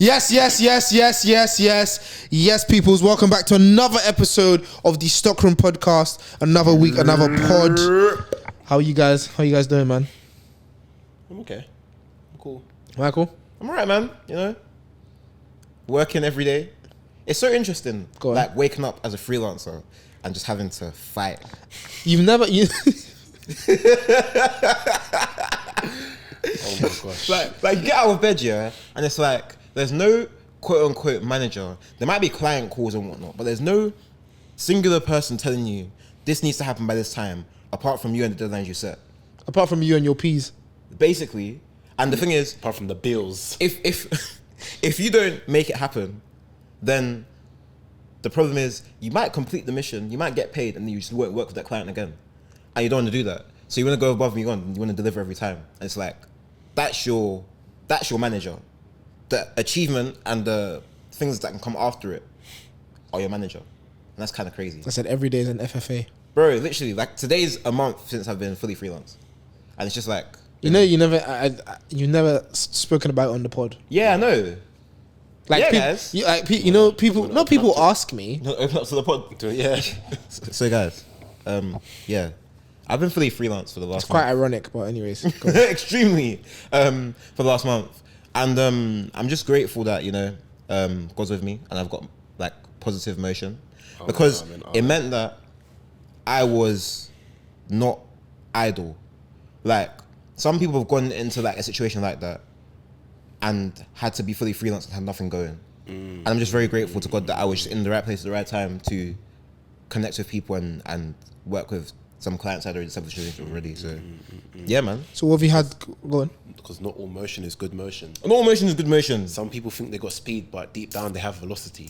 Yes, peoples. Welcome back to another episode of the Stockroom podcast. Another week, another pod. How are you guys? How you guys doing, man? I'm okay. I'm cool. Michael? I'm alright, man. You know, working every day. It's so interesting. Go on. Like waking up as a freelancer and just having to fight. You've never... Oh my gosh. like you get out of bed, yeah, and it's like there's no quote unquote manager. There might be client calls and whatnot, but there's no singular person telling you this needs to happen by this time, apart from you and the deadlines you set. Apart from you and your P's. Basically. And the thing is, apart from the bills, if you don't make it happen, then the problem is you might complete the mission, you might get paid, and you just won't work with that client again. And you don't want to do that. So you want to go above and beyond. You want to deliver every time. And it's like that's your manager. The achievement and the things that can come after it are your manager. And that's kind of crazy. I said every day is an FFA. Bro, literally, like today's a month since I've been fully freelance. And it's just like... You know, you've never spoken about it on the pod. Yeah, I know. Like, yeah, guys. People ask me. Open up to the pod. Yeah. So guys, yeah. I've been fully freelance for the last It's quite month. ironic, but anyways. Extremely. For the last month. And I'm just grateful that, you know, God's with me and I've got like positive motion. Because it meant that I was not idle. Like some people have gone into like a situation like that and had to be fully freelance and had nothing going. And I'm just very grateful to God that I was just in the right place at the right time to connect with people and work with some clients I already established already. So yeah, man. So what have you had going? Because not all motion is good motion. Not all motion is good motion. Some people think they got speed, but deep down they have velocity.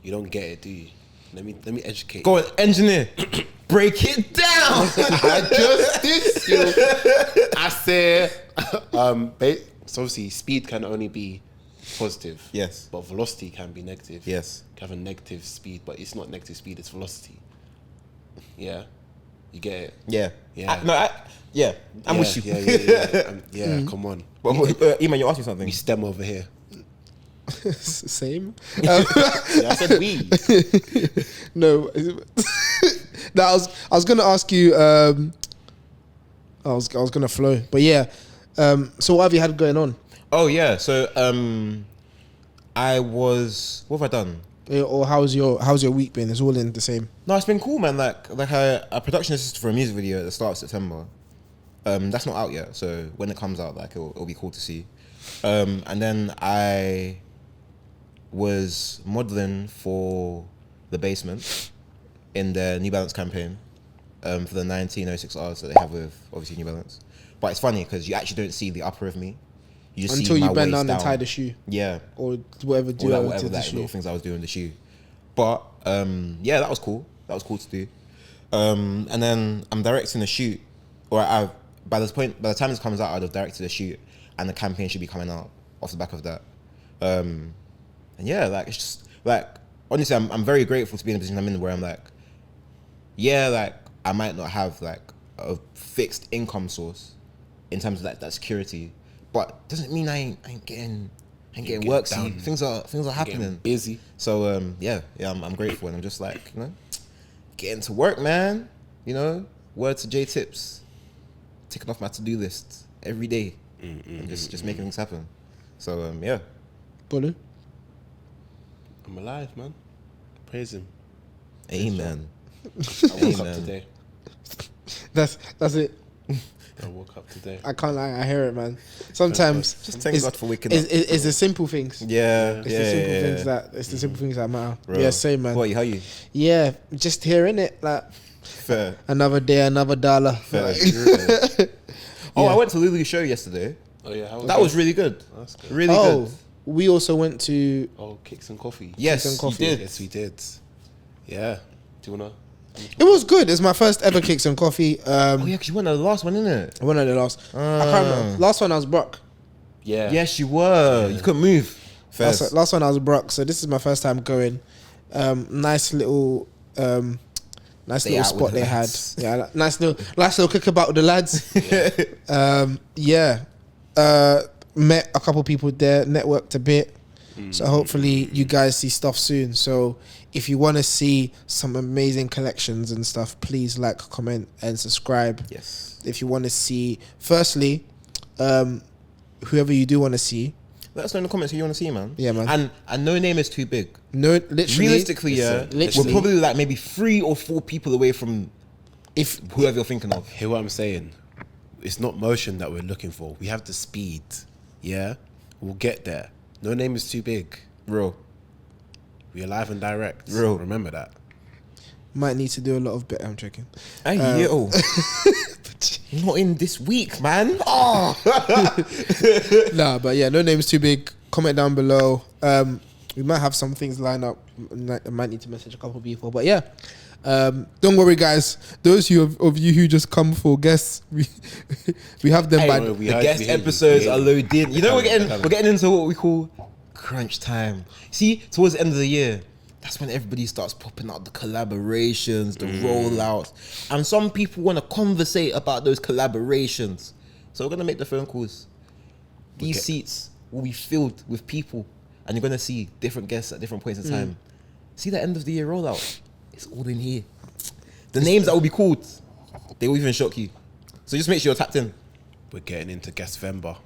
You don't get it, do you? Let me educate. Go on, engineer. Break it down. I just did you. I said, so obviously speed can only be positive. Yes. But velocity can be negative. Yes. You can have a negative speed, but it's not negative speed, it's velocity. Yeah. You get it? Yeah. Yeah. I'm with you. Yeah, come on. But, Eman, you asked me something. We stem over here. Same. Yeah, I said we. No. No, I was gonna ask you. I was gonna flow, but yeah. So what have you had going on? Oh yeah. So what have I done? Or how's your week been? It's all in the same. No, it's been cool, man. Like a production assistant for a music video at the start of September. That's not out yet, so when it comes out, like it'll be cool to see. And then I was modeling for The Basement in their New Balance campaign for the 1906Rs that they have with obviously New Balance. But it's funny because you actually don't see the upper of me. You just until see my you bend waist down and tie the shoe. Yeah. Or whatever Whatever like, little things I was doing in the shoe. But yeah, that was cool. That was cool to do. And then I'm directing a shoot, or by the time this comes out, I'd have directed a shoot, and the campaign should be coming out off the back of that. And yeah, like it's just like honestly, I'm very grateful to be in a position I'm in where I'm like, yeah, like I might not have like a fixed income source in terms of like that security, but doesn't mean I ain't getting work. See, things are happening. Busy. So yeah, I'm grateful, and I'm just like, you know, getting to work, man. You know, word to J Tips, ticking off my to-do list every day, and just making things happen. So yeah. Bolu? I'm alive, man. Praise him. Amen. I woke up today. That's it. I woke up today. I can't lie, I hear it, man. Sometimes Just thank God for waking up. It's the simple things. Yeah, It's the simple things that matter. Bro. Yeah, same, man. What, how you? Yeah, just hearing it, like Fair. Another day, another dollar. Fair. Like, Oh, yeah. I went to Lulu's show yesterday. Oh yeah, how was That was really good. That's good. Really good. We also went to KicksnCoffee. Yes, KicksnCoffee. you did. Yes, we did. Yeah. Do you wanna? It was good. It's my first ever KicksnCoffee. Oh yeah, because you went to the last one, innit? I went on the last. I can't remember. Last one I was broke. Yeah. Yes, you were. You couldn't move. Last one I was broke. So this is my first time going. Nice little spot they had. Yeah, nice little cookabout with the lads. Yeah. met a couple people there, networked a bit. So hopefully you guys see stuff soon. So if you want to see some amazing collections and stuff, please like, comment, and subscribe. Yes. If you want to see, firstly, whoever you do want to see, let us know in the comments who you want to see, man. Yeah, man. And no name is too big. No, literally. Realistically, we're probably like maybe 3 or 4 people away from if whoever you're thinking of. Hear what I'm saying? It's not motion that we're looking for. We have the speed. Yeah, we'll get there. No name is too big. Real. We're live and direct. Real. Remember that. Might need to do a lot of bit. I'm checking. Hey, yo. Not in this week, man. Oh. Nah, but yeah, no name's too big. Comment down below. We might have some things lined up. I might need to message a couple people, but yeah. Don't worry, guys. Those of you who just come for guests, we have them. Hey, the guest episodes are loaded. You know, we're getting into what we call crunch time. See, towards the end of the year, that's when everybody starts popping out the collaborations, the rollouts, and some people want to conversate about those collaborations. So we're gonna make the phone calls. These seats will be filled with people, and you're gonna see different guests at different points in time. See that end of the year rollout. It's all in here. The names that will be called, they will even shock you. So just make sure you're tapped in. We're getting into guest Vember.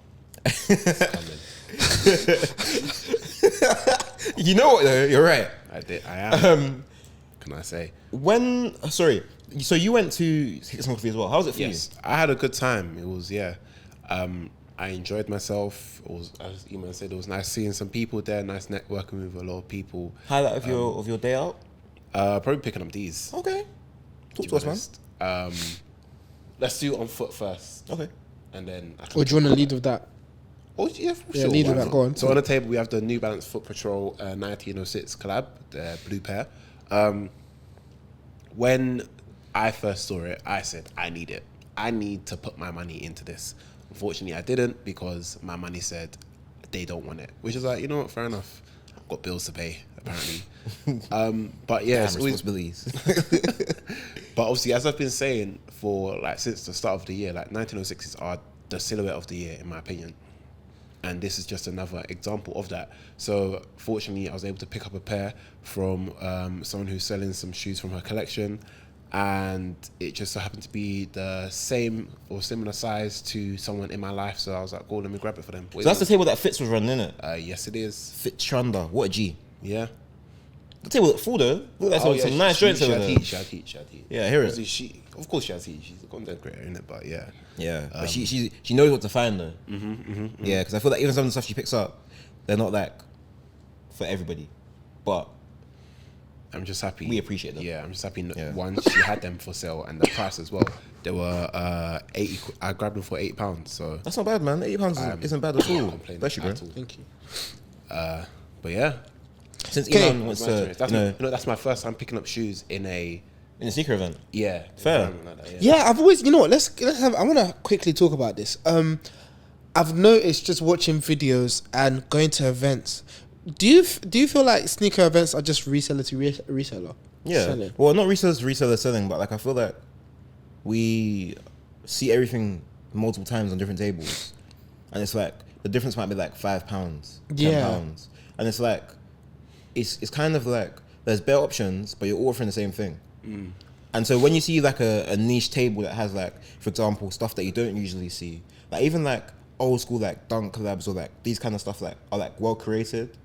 You know what though? You're right. I am. Can I say? So you went to KicksnCoffee as well. How was it for you? I had a good time. It was, I enjoyed myself. It was, as Eman said, it was nice seeing some people there, nice networking with a lot of people. Highlight of your day out? Probably picking up these. Okay. Talk to us, man. Let's do on foot first. Okay. And then... Or do you want to lead with that? Oh, yeah, for Yeah, sure. lead with that. Go on. So on the table, we have the New Balance Footpatrol 1906 collab, the blue pair. When I first saw it, I said, I need it. I need to put my money into this. Unfortunately, I didn't because my money said they don't want it. Which is like, you know what, fair enough. I've got bills to pay, apparently. But yeah, it's always responsibilities. But obviously, as I've been saying for like since the start of the year, like 1906s are the silhouette of the year, in my opinion. And this is just another example of that. So fortunately, I was able to pick up a pair from someone who's selling some shoes from her collection. And it just so happened to be the same or similar size to someone in my life. So I was like, go, let me grab it for them. So that's the table that Fitz was running, isn't it? Yes, it is. Fitz Chanda. What a G. Yeah. The table looked full though. Look like some nice joints over there. She had heat. Yeah, I hear it. Of course she has heat. She's a content creator, isn't it? But yeah. Yeah, but she knows what to find though. Yeah, because I feel like even some of the stuff she picks up, they're not like for everybody. But I'm just happy. We appreciate them. Yeah, I'm just happy. One, she had them for sale, and the price as well. They were 80. I grabbed them for £8. So that's not bad, man. £80 isn't bad at all. Bless you, bro. Thank you. But yeah, since Eman wants to, that's my first time picking up shoes in a sneaker event. Yeah, fair. Like that, Yeah, I've always, you know what? Let's have. I want to quickly talk about this. I've noticed just watching videos and going to events. Do you feel like sneaker events are just reseller to reseller? Yeah. Selling? Well, not reseller to reseller selling, but like I feel like we see everything multiple times on different tables, and it's like the difference might be like £5, £10, and it's like it's kind of like there's better options, but you're all offering the same thing. And so when you see like a niche table that has like, for example, stuff that you don't usually see, like even like old school like dunk collabs or like these kind of stuff like are like well created,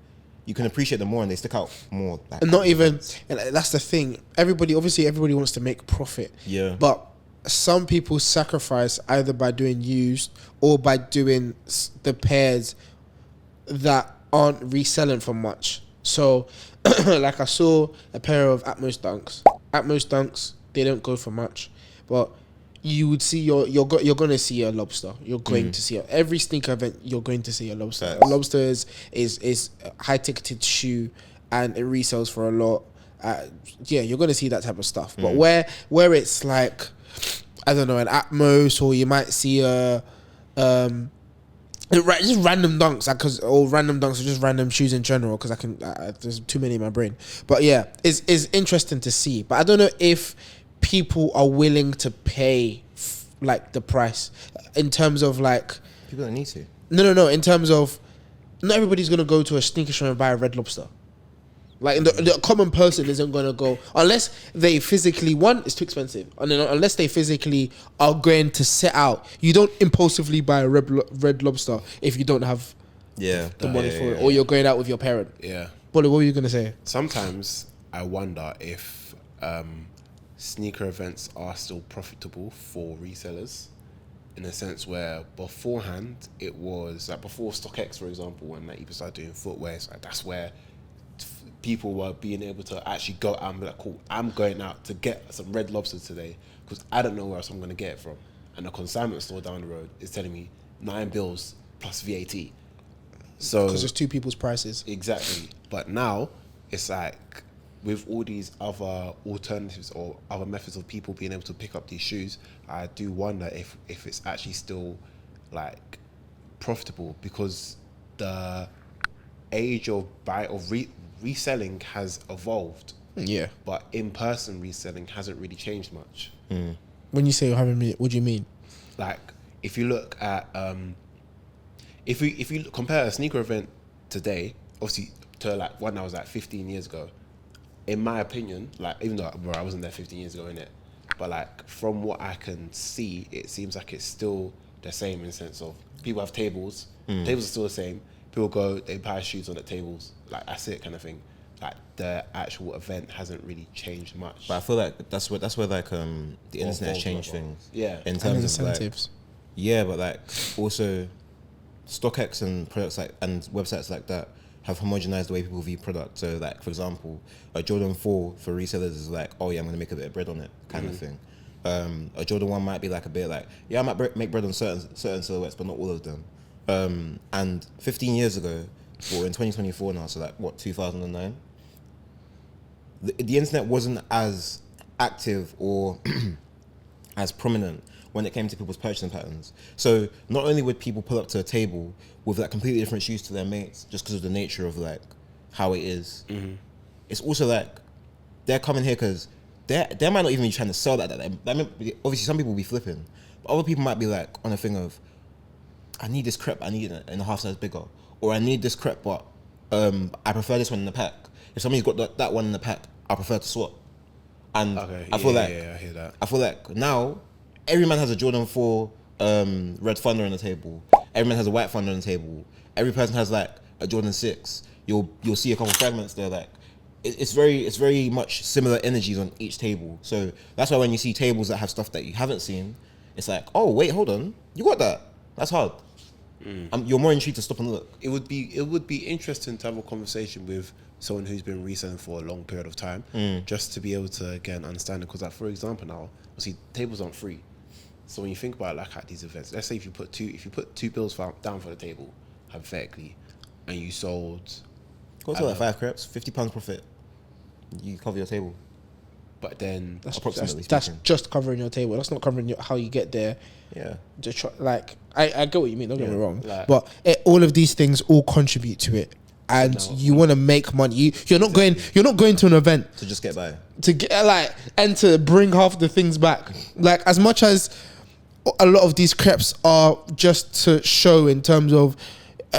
you can appreciate them more and they stick out more. Like, and not even, and that's the thing. Everybody wants to make profit. Yeah. But some people sacrifice either by doing used or by doing the pairs that aren't reselling for much. So, like I saw a pair of Atmos Dunks. Atmos Dunks, they don't go for much, but you would see you're going to see a lobster. You're going to see every sneaker event. You're going to see a lobster. Yes. A lobster is a high ticketed shoe, and it resells for a lot. Yeah, you're going to see that type of stuff. But where it's like, I don't know, an Atmos, or you might see a just random dunks, or random dunks, or just random shoes in general, because there's too many in my brain. But yeah, it's interesting to see. But I don't know if people are willing to pay like the price in terms of like people don't need to. No. In terms of, not everybody's gonna go to a sneaker shop and buy a Red Lobster. Like the common person isn't gonna go unless they physically, one, it's too expensive, and then unless they physically are going to set out. You don't impulsively buy a Red Lobster if you don't have the money for it, or you're going out with your parent. Yeah. Bolu, what were you gonna say? Sometimes I wonder if sneaker events are still profitable for resellers, in a sense where beforehand it was like before StockX, for example, when like people started doing footwear, it's like that's where people were being able to actually go out and be like, cool, I'm going out to get some Red Lobster today because I don't know where else I'm going to get it from. And the consignment store down the road is telling me £9 plus VAT. So Because there's two people's prices. Exactly. But now it's like with all these other alternatives or other methods of people being able to pick up these shoes, I do wonder if it's actually still like profitable, because the age of reselling has evolved. Yeah. But in-person reselling hasn't really changed much. When you say what do you mean? Like if you look at if you compare a sneaker event today, obviously, to like one that was like 15 years ago, in my opinion, like even though I wasn't there 15 years ago, innit, but like from what I can see, it seems like it's still the same in the sense of people have tables. Tables are still the same. People go, they buy shoes on the tables, like that's it kind of thing. Like the actual event hasn't really changed much. But I feel like that's where like the internet has changed things. Yeah. In And terms of incentives. like, yeah, but like also StockX and products like and websites like that have homogenized the way people view product. So like for example, a Jordan 4 for resellers is like, oh yeah, I'm gonna make a bit of bread on it kind of thing. A Jordan 1 might be like a bit like, yeah, I might make bread on certain silhouettes, but not all of them. And 15 years ago, or in 2024 now, so like what, 2009? The internet wasn't as active or as prominent when it came to people's purchasing patterns. So not only would people pull up to a table with like completely different shoes to their mates just because of the nature of like how it is, it's also like they're coming here because they might not even be trying to sell that. Obviously some people will be flipping, but other people might be like on a thing of, I need this crepe, I need it in a half size bigger, or I need this crepe, but I prefer this one in the pack. If somebody's got that one in the pack, I prefer to swap. And I feel like I hear that. I feel like now every man has a Jordan 4 red Thunder on the table. Every man has a white Thunder on the table. Every person has like a Jordan 6. You'll see a couple fragments there. Like it's very much similar energies on each table. So that's why when you see tables that have stuff that you haven't seen, it's like, oh wait, hold on, you got that? That's hard. You're more intrigued to stop and look. It would be interesting to have a conversation with someone who's been reselling for a long period of time, just to be able to again understand it. Because like for example now, obviously tables aren't free. So when you think about like at these events, let's say if you put two bills down for the table, hypothetically, and you sold, Go to like 5 crepes, £50 profit. You cover your table. but then Approximately That's speaking. just covering your table. That's not covering how you get there. Yeah. Just like I get what you mean. Don't get me wrong, like- but all of these things all contribute to it, and you want to make money. You're not going to an event To just get by. to get like and to bring half the things back. Like as much as a lot of these crepes are just to show in terms of,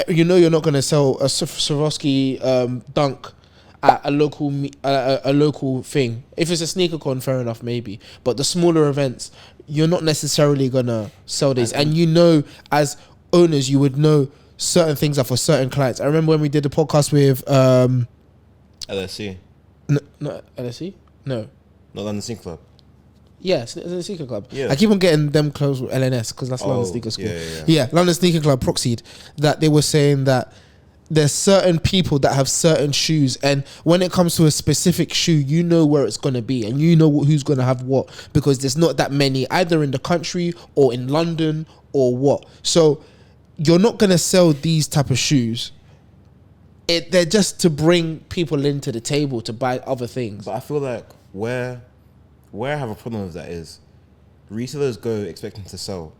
you're not going to sell a Swarovski dunk at a local thing. If it's a sneaker con, fair enough, maybe. But the smaller events, you're not necessarily gonna sell these. And as owners, you would know certain things are for certain clients. I remember when we did the podcast with LSC. no LSE? No. Not London Sneaker Club. Yeah, it's a sneaker club. Yeah. I keep on getting them close with LNS because that's London Sneaker School. Yeah, London Sneaker Club proxied that they were saying that there's certain people that have certain shoes, and when it comes to a specific shoe, you know where it's going to be and you know who's going to have what, because there's not that many either in the country or in London or what. So you're not going to sell these type of shoes. They're just to bring people into the table to buy other things. But I feel like where I have a problem with that is resellers go expecting to sell,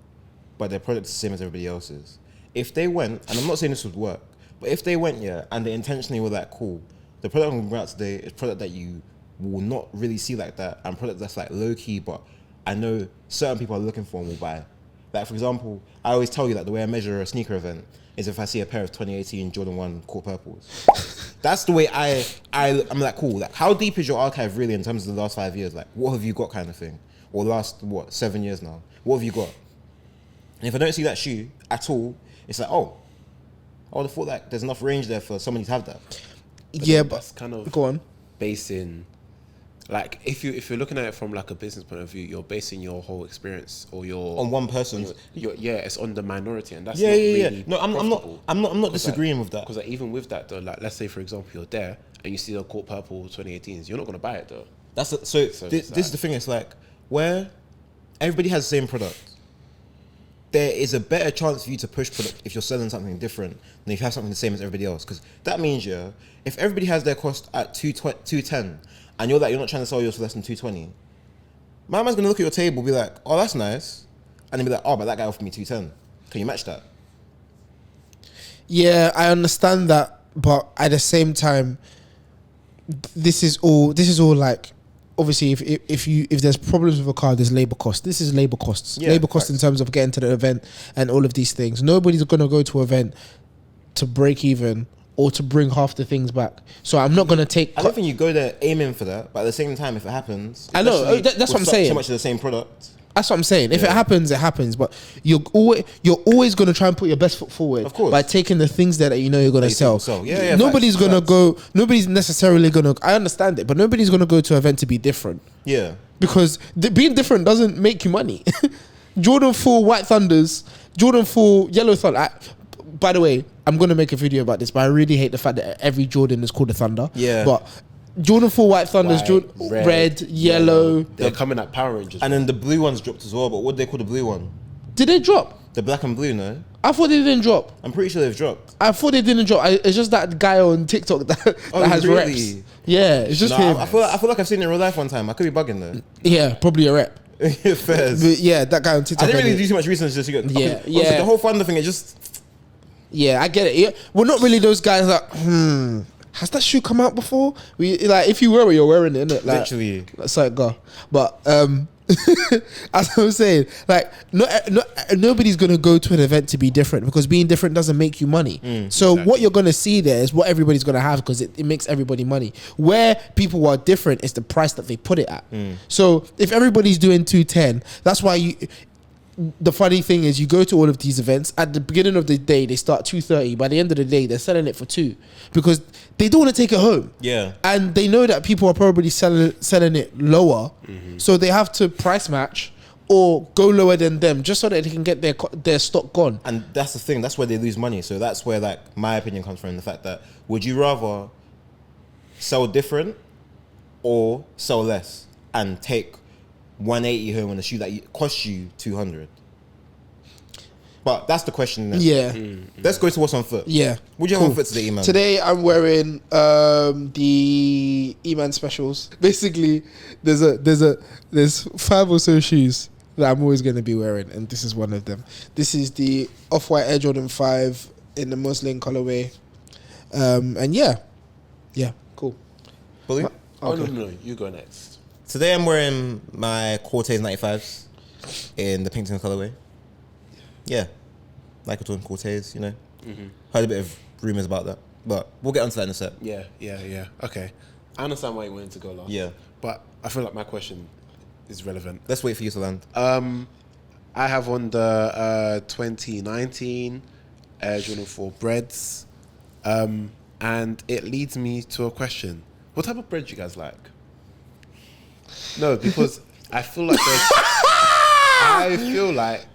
but their product's the same as everybody else's. If they went, and I'm not saying this would work, but if they went, and they intentionally were like, cool, the product I'm bringing out today is product that you will not really see like that, and product that's like low key, but I know certain people are looking for and will buy. Like, for example, I always tell you that the way I measure a sneaker event is if I see a pair of 2018 Jordan 1 Court Purples. That's the way I'm like, cool. Like, how deep is your archive really in terms of the last 5 years? Like, what have you got kind of thing? Or last, 7 years now? What have you got? And if I don't see that shoe at all, it's like, oh, I would have thought that there's enough range there for somebody to have that. But that's kind of go on. basing, like, if you're looking at it from like a business point of view, you're basing your whole experience or your On one person. it's on the minority, and that's Yeah, not yeah, yeah. really No, I'm not disagreeing with that. Because like, even with that though, like, let's say for example you're there and you see the Court Purple 2018s, you're not gonna buy it though. This is the thing. It's like where everybody has the same product. There is a better chance for you to push product if you're selling something different than if you have something the same as everybody else. Because that means, if everybody has their cost at 210 and you're not trying to sell yours for less than 220, my man's gonna look at your table, be like, oh, that's nice, and then be like, oh, but that guy offered me 210. Can you match that? Yeah, I understand that, but at the same time, this is all like, obviously, if there's problems with a car, there's labor costs. This is labor costs. Yeah, Labor costs in terms of getting to the event and all of these things. Nobody's gonna go to an event to break even or to bring half the things back. So I'm not gonna take. I don't think you go there aiming for that, but at the same time, if it happens, I know, especially that's what I'm with saying. So much of the same product. That's what I'm saying. If it happens, it happens. But you're always going to try and put your best foot forward. Of course. By taking the things that you know you're going to sell. Yeah, Nobody's facts, going to go. Nobody's necessarily going to. I understand it, but nobody's going to go to an event to be different. Yeah. Because being different doesn't make you money. Jordan 4 White Thunders, Jordan 4 Yellow Thunder. By the way, I'm going to make a video about this, but I really hate the fact that every Jordan is called a Thunder. Yeah. But Jordan 4 White Thunders, red, yellow. They're coming at Power Rangers. And then the blue ones dropped as well, but what do they call the blue one? Did they drop? The black and blue, no? I thought they didn't drop. I'm pretty sure they've dropped. I thought they didn't drop. It's just that guy on TikTok that has really? reps. Yeah, it's just him. I feel like I've seen it in real life one time. I could be bugging though. Yeah, probably a rep. Fairs. But yeah, that guy on TikTok. I didn't really do too much research just to get. Yeah, The whole Thunder thing is just. Yeah, I get it. Yeah, we're not really those guys that. Has that shoe come out before? We like if you wear it, you're wearing it, innit? Like, literally. That's how it go. But as I was saying, like nobody's gonna go to an event to be different because being different doesn't make you money. So exactly. What you're gonna see there is what everybody's gonna have because it makes everybody money. Where people are different is the price that they put it at. So if everybody's doing 210, that's why the funny thing is you go to all of these events at the beginning of the day they start 2:30. By the end of the day they're selling it for 2 because they don't want to take it home. Yeah, and they know that people are probably selling it lower, so they have to price match or go lower than them just so that they can get their stock gone. And that's the thing. That's where they lose money. So that's where like my opinion comes from, the fact that would you rather sell different or sell less and take 180 home on a shoe that costs you 200? But that's the question. Yeah. Let's go to what's on foot. Yeah. What do you have on foot today, Eman? Today I'm wearing the Eman specials. Basically, there's 5 or so shoes that I'm always going to be wearing, and this is one of them. This is the Off-White Air Jordan 5 in the muslin colorway. And yeah, cool. Bolu? Okay. Oh no, you go next. Today I'm wearing my Corteiz 95s in the Pinkton colorway. Yeah, like a twin Corteiz, you know. Heard a bit of rumors about that, but we'll get onto that in a sec. Yeah. Okay, I understand why you wanted to go last. Yeah, but I feel like my question is relevant. Let's wait for you to land. I have on the 2019 Air Jordan 4 breads, and it leads me to a question: what type of bread do you guys like? No, because I feel like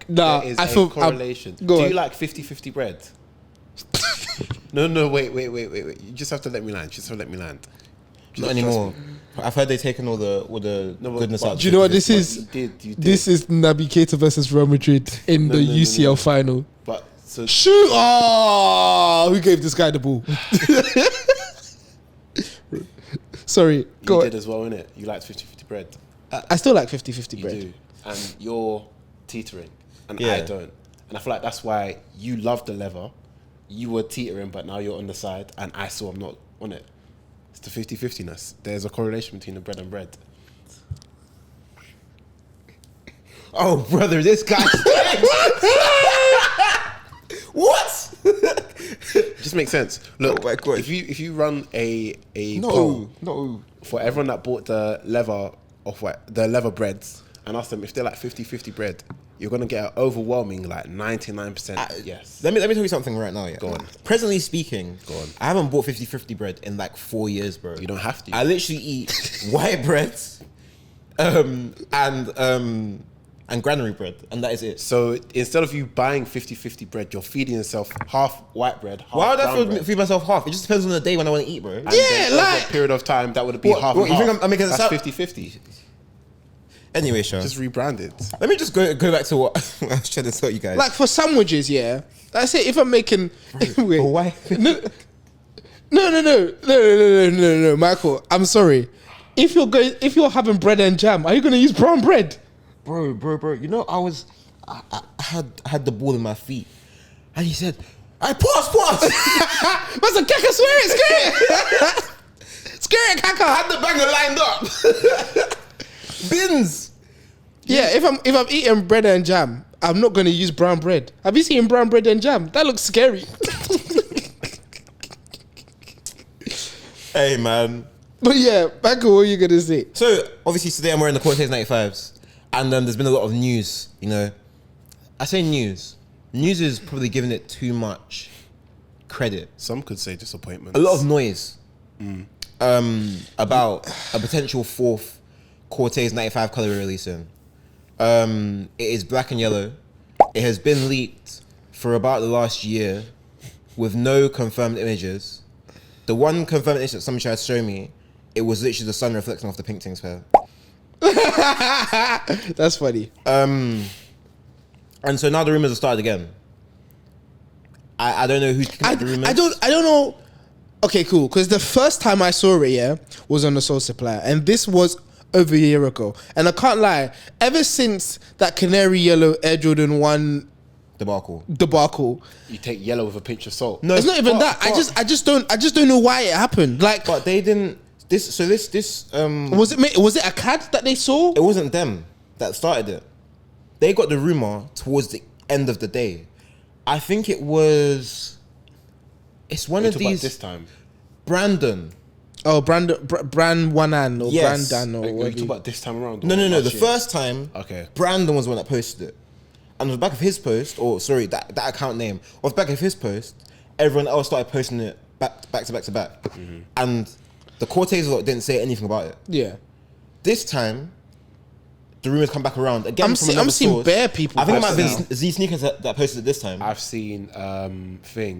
there is a correlation. Do you like 50-50 bread? No, wait. You just have to let me land. Not anymore. I've heard they've taken all the goodness out. Do you know what this is? You did. This is Naby Keita versus Real Madrid in the UCL final. But so shoot! Oh, who gave this guy the ball? Sorry, you did as well, innit? You liked 50-50 bread. I still like 50-50 bread. You do. And you're teetering, and I don't. And I feel like that's why you love the leather. You were teetering, but now you're on the side, and I saw I'm not on it. It's the 50-50ness. There's a correlation between the bread and bread. Oh, brother, this guy. What? Just makes sense. Look, Oh my God. if you run a poll No. for everyone that bought the leather breads and ask them if they're like 50-50 bread, you're gonna get an overwhelming like 99% yes. Let me tell you something right now. Yeah. Go on. Presently speaking, Go on. I haven't bought 50-50 bread in like 4 years, bro. You don't have to. I literally eat white breads, and granary bread, and that is it. So instead of you buying 50-50 bread, you're feeding yourself half white bread, half Why would brown I bread. feed myself half? It just depends on the day when I want to eat, bro. And then over a period of time, that would be half and you think half. I'm making it That's sound 50-50. Anyway, Sean, Just rebranded. let me just go back to what I was trying to tell you guys. Like for sandwiches, yeah. I say if I'm making wait, why? no, Michael. I'm sorry. If you're having bread and jam, are you gonna use brown bread? bro. You know, I had the ball in my feet, and he said, "I pause." That's a caca, swear it. Scare it, caca. I had the banger lined up. Bins. Yeah, if I'm eating bread and jam, I'm not gonna use brown bread. Have you seen brown bread and jam? That looks scary. Hey, man. But yeah, Michael, what are you gonna say? So obviously today I'm wearing the Corteiz 95s, and there's been a lot of news. You know, I say news. News is probably giving it too much credit. Some could say disappointment. A lot of noise about a potential fourth Corteiz 95 color releasing. It is black and yellow. It has been leaked for about the last year with no confirmed images. The one confirmed image that someone tried to show me, it was literally the sun reflecting off the pink thing's hair. That's funny. And so now the rumors have started again. I don't know who's kicking up the rumors. I don't know. Okay, cool. Because the first time I saw it, yeah, was on the Soul Supplier, and this was over a year ago. And I can't lie, ever since that canary yellow Air Jordan 1 debacle, You take yellow with a pinch of salt. No, it's not even that. I just don't know why it happened. Like, But they didn't. This was it a CAD that they saw? it wasn't them that started it. They got the rumor towards the end of the day. I think it was. It's one of these. This time. Brandon. Oh, Brand Wanan or Yes. Brandan or You whatever. talk about this time around? No. Last The year? first time, Okay. Brandon was the one that posted it. And on the back of his post, or sorry, that account name, off the back of his post, everyone else started posting it back to back. And the Corteiz lot didn't say anything about it. Yeah. This time, the rumors come back around again. I'm from another seeing source. bare people I think it might have posting been Z Sneakers that posted it this time. I've seen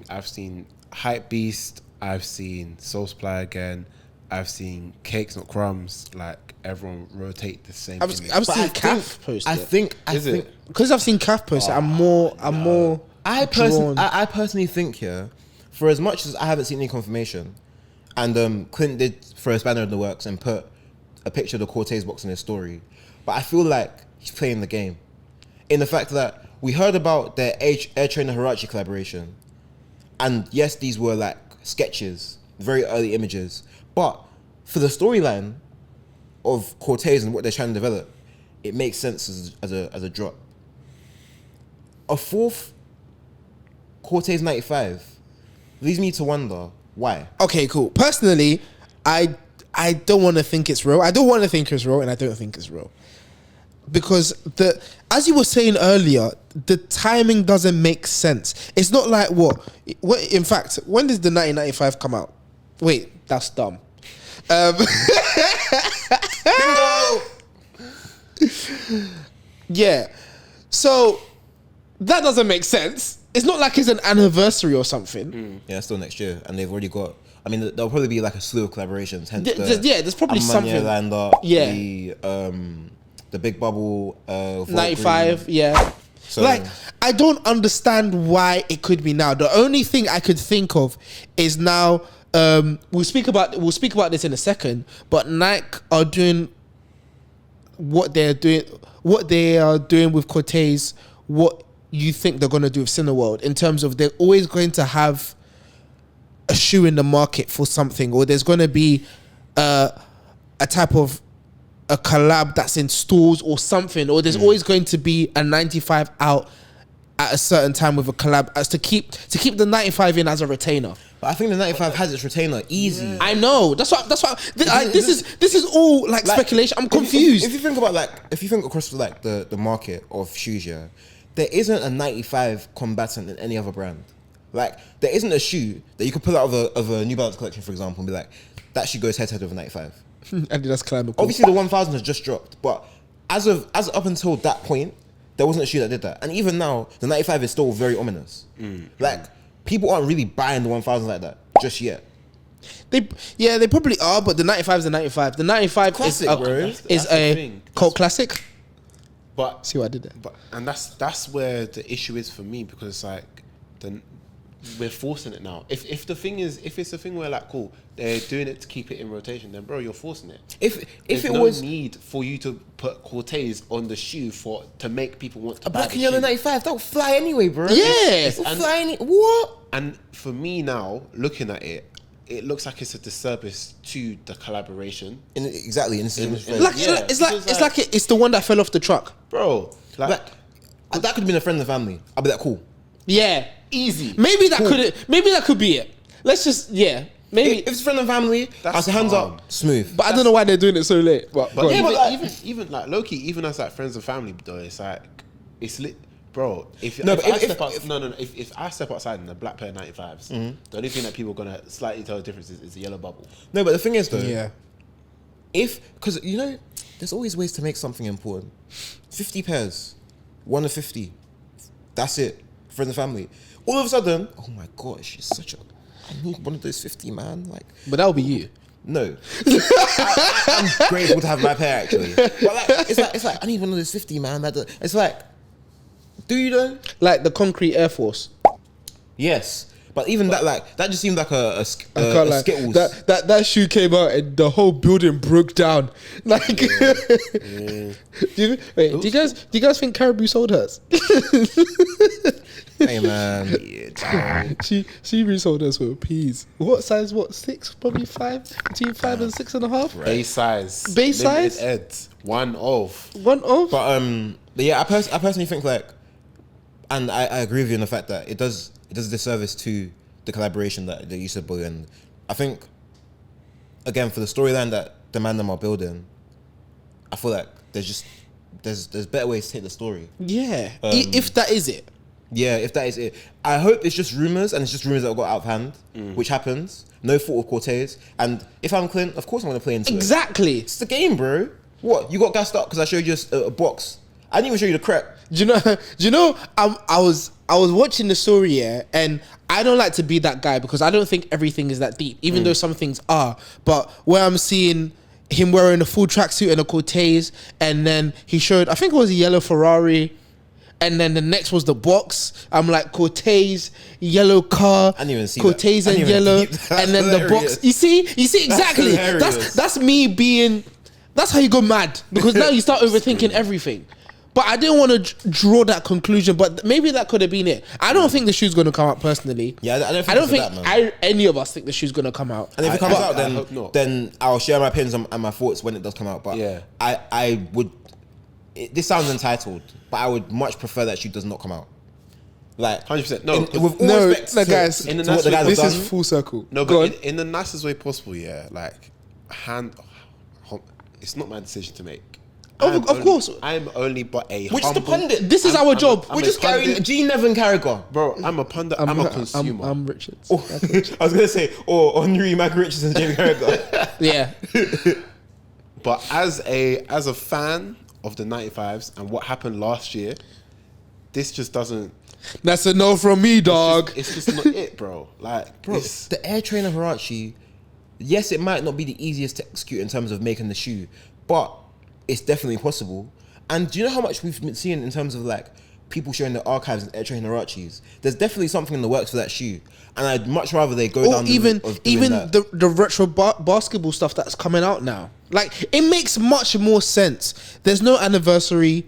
I've seen Hype Beast. I've seen Soul Supply again. I've seen Cakes Not Crumbs. Like everyone rotate the same. I've image. seen CAF post I it. think Because I've seen CAF post it, I'm more I drawn. personally think here, for as much as I haven't seen any confirmation, and Clint did throw a spanner in the works and put a picture of the Corteiz box in his story, but I feel like he's playing the game, in the fact that we heard about their Air Trainer Hirachi collaboration, and yes, these were like sketches, very early images, but for the storyline of Corteiz and what they're trying to develop, it makes sense as a drop. A fourth Corteiz 95 leads me to wonder why. Okay, cool. Personally, I don't want to think it's real. I don't want to think it's real, and I don't think it's real. Because as you were saying earlier, the timing doesn't make sense. It's not like what in fact, when did the 1995 come out? Wait, that's dumb. Yeah. So that doesn't make sense. It's not like it's an anniversary or something. Yeah, still next year, and they've already got. I mean, there'll probably be like a slew of collaborations. Hence, There's probably something. Lined up. Yeah. The Big Bubble. 95, yeah. So, Like, I don't understand why it could be now. The only thing I could think of is now. We'll speak about this in a second. But Nike are doing what they are doing with Corteiz. What you think they're going to do with Syna World, in terms of they're always going to have a shoe in the market for something, or there's going to be a type of a collab that's in stores or something, or there's always going to be a 95 out at a certain time with a collab, as to keep the 95 in as a retainer. But I think the 95 has its retainer easy. Yeah. I know. That's why. This is all like speculation. I'm confused. If you think about if you think across the market of shoes, yeah, there isn't a 95 combatant in any other brand. Like there isn't a shoe that you could pull out of a New Balance collection, for example, and be like, that shoe goes head to head with a 95. Adidas Climber. Obviously, the 1000 has just dropped, but as up until that point, there wasn't a shoe that did that. And even now, the 95 is still very ominous. Like people aren't really buying the 1000 like that just yet. They probably are, but the 95 is the 95. The 95 classic, is a cult classic. But see what I did there. And that's where the issue is for me, because it's like we're forcing it now. If it's a thing where like cool, they're doing it to keep it in rotation, then bro, you're forcing it. If There's it no was need for you to put Corteiz on the shoe to make people want to buy black the and yellow shoe. 95, that would fly anyway, bro. Yeah, what? And for me now, looking at it, it looks like it's a disservice to the collaboration. Exactly. It's the one that fell off the truck, bro. Like that could have been a friend of the family. I'll be like, cool. Yeah, easy. Maybe that could be it. Let's just maybe if it's a friend and family, I say hands up, smooth. But I don't know why they're doing it so late. But even like low-key, even as like friends and family, though, it's like it's lit, bro. If I step outside in a black pair of 95s, the only thing that people are gonna slightly tell the difference is the yellow bubble. No, but the thing is though, because there's always ways to make something important. 50 pairs, 1 of 50. That's it. Friends and family. All of a sudden, oh my gosh, I need one of those 50, man. Like, but that would be you. No, I'm grateful to have my pair actually. But like, it's like I need one of those 50, man. It's like, do you though? Like the concrete Air Force. Yes, but even that just seemed like a Skittles. That shoe came out and the whole building broke down. Like, do you guys think Caribou sold hers? Hey man, she resold us for peas. What size? What 6? Probably 5. Between 5 and 6.5. Right. Base size. Limited 1 of. But yeah, I personally think like, and I agree with you in the fact that it does a disservice to the collaboration that you said, Bolu. And I think again for the storyline that the man them are building, I feel like there's better ways to take the story. Yeah, if that is it. Yeah, if that is it. I hope it's just rumours, and it's just rumours that got out of hand, which happens. No fault of Corteiz. And if I'm Clint, of course I'm going to play into it. Exactly. It's the game, bro. What? You got gassed up because I showed you a box. I didn't even show you the crap. Do you know? I was watching the story, and I don't like to be that guy because I don't think everything is that deep, even though some things are. But where I'm seeing him wearing a full tracksuit and a Corteiz, and then he showed, I think it was a yellow Ferrari, and then the next was the box. I'm like, Corteiz, yellow car, I didn't even see Corteiz that. and yellow, and then the box. You see exactly. That's me being. That's how you go mad, because now you start overthinking everything. But I didn't want to draw that conclusion. But maybe that could have been it. I don't think the shoe's going to come out personally. Yeah, I don't think any of us think the shoe's going to come out. And if it comes out, then I'll share my opinions and my thoughts when it does come out. But yeah, I would. This sounds entitled, but I would much prefer that shoe does not come out. Like 100%. No, with all respect guys. To what the guys have done. This is full circle. No, but in the nicest way possible. Yeah, like it's not my decision to make. Of course. I'm only but a Which humble, is the pundit. This is our job. We're just carrying G Nevin Carragher. Bro, I'm a pundit. I'm a consumer. I'm Richards. I was going to say, or Henri, Michael Richards and Jamie Carragher. Yeah. But as a fan of the 95s and what happened last year, this just doesn't. That's a no from me, dog. It's just not it, bro. Like, bro, the Air Trainer Huarache, yes, it might not be the easiest to execute in terms of making the shoe, but it's definitely possible. And do you know how much we've been seeing in terms of like people showing their archives and Air Trainer Huaraches? There's definitely something in the works for that shoe, and I'd much rather they go down even the route of doing that. the retro basketball stuff that's coming out now. Like, it makes much more sense. There's no anniversary.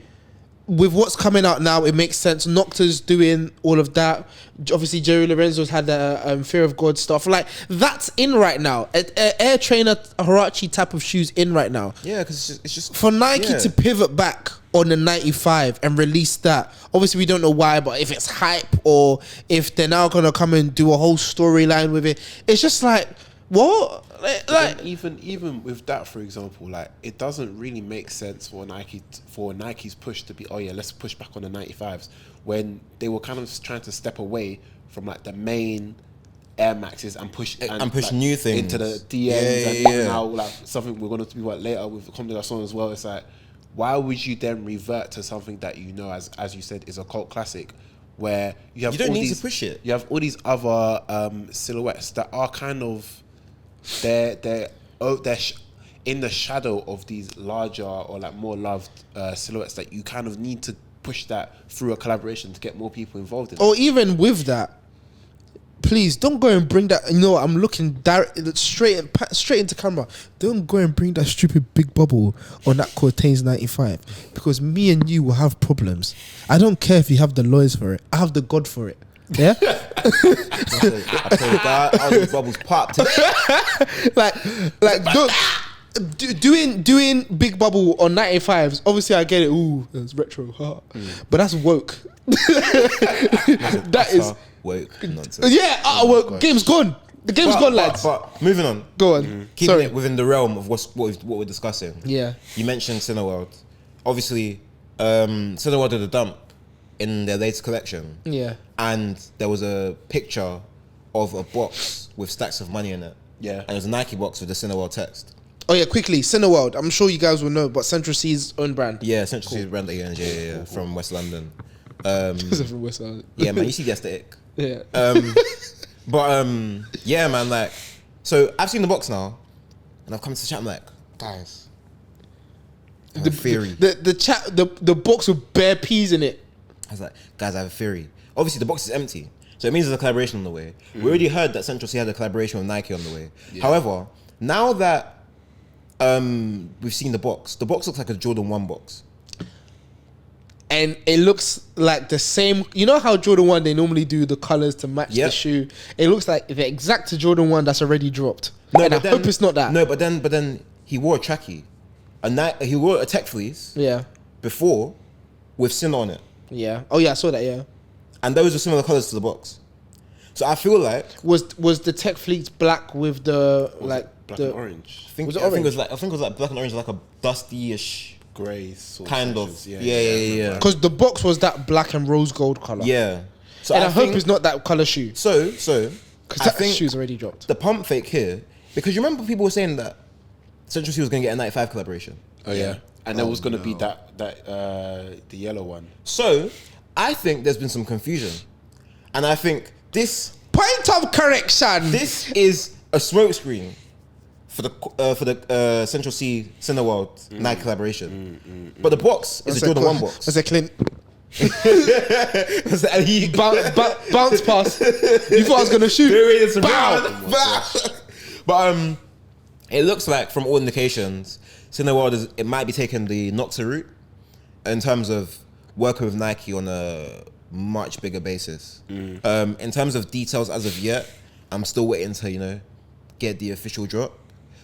with what's coming out now, it makes sense. Nocta's doing all of that. Obviously, Jerry Lorenzo's had the Fear of God stuff. Like, that's in right now. Air Trainer Huarache type of shoes in right now. Yeah, because it's just for Nike to pivot back on the 95 and release that. Obviously, we don't know why, but if it's hype or if they're now gonna come and do a whole storyline with it, it's just like, what? Like even with that, for example, like, it doesn't really make sense for Nike's push to be, oh yeah, let's push back on the 95s, when they were kind of trying to step away from like the main Air Maxes and push like, new things into the DMs and now like something we're going to talk about later with Comme des Garçons as well. It's like, why would you then revert to something that you know, as you said, is a cult classic, where you don't need to push it. You have all these other silhouettes that are kind of they're in the shadow of these larger or like more loved silhouettes that you kind of need to push that through a collaboration to get more people involved in. Or even with that, please don't go and bring that. You know, I'm looking straight into camera. Don't go and bring that stupid big bubble on that Corteiz 95, because me and you will have problems. I don't care if you have the lawyers for it. I have the God for it. Yeah. I told God, all these bubbles popped. Doing big bubble on 95s. Obviously, I get it. Ooh, that's retro, but that's woke. That is woke nonsense. Yeah, woke. Game's gone. The game's gone, lads. But moving on. Go on. Keeping it within the realm of what we're discussing. Yeah. You mentioned Syna World. Obviously, Syna World did a dump in their latest collection. Yeah. And there was a picture of a box with stacks of money in it. Yeah. And it was a Nike box with the Syna World text. Oh yeah, quickly, Syna World. I'm sure you guys will know, but Central C's own brand. Yeah, Central C's brand. Yeah, cool. From West London. From West London. Yeah, man, you see the aesthetic. Yeah. Yeah, man, like, so I've seen the box now, and I've come to the chat. I'm like, guys, I have a theory. The box with bare peas in it. I was like, guys, I have a theory. Obviously, the box is empty, so it means there's a collaboration on the way. We already heard that Central C had a collaboration with Nike on the way. Yeah. However, now that we've seen the box looks like a Jordan 1 box. And it looks like the same. You know how Jordan 1, they normally do the colors to match the shoe? It looks like the exact Jordan 1 that's already dropped. No, and I hope it's not that. No, but then he wore a trackie. He wore a tech fleece. Yeah. Before, with Syna on it. Yeah. Oh yeah, I saw that, yeah. And those are similar colors to the box. So I feel like... Was the tech fleece black with the... Black and orange? I think it was like black and orange, like a dusty-ish... grey sort kind of. Yeah. Because the box was that black and rose gold color. Yeah. So and I hope it's not that color shoe. So because that shoe's already dropped. The pump fake here, because you remember people were saying that Central C was going to get a 95 collaboration. Oh yeah. And there was going to be that the yellow one. So I think there's been some confusion, and I think this point of correction. This is a smokescreen for the Central C Syna World Nike collaboration. But the box is a Jordan 1 box. That's a Clint. Bounce pass. You thought I was gonna shoot. But it looks like, from all indications, Syna World it might be taking the Nocta route in terms of working with Nike on a much bigger basis. In terms of details as of yet, I'm still waiting to get the official drop.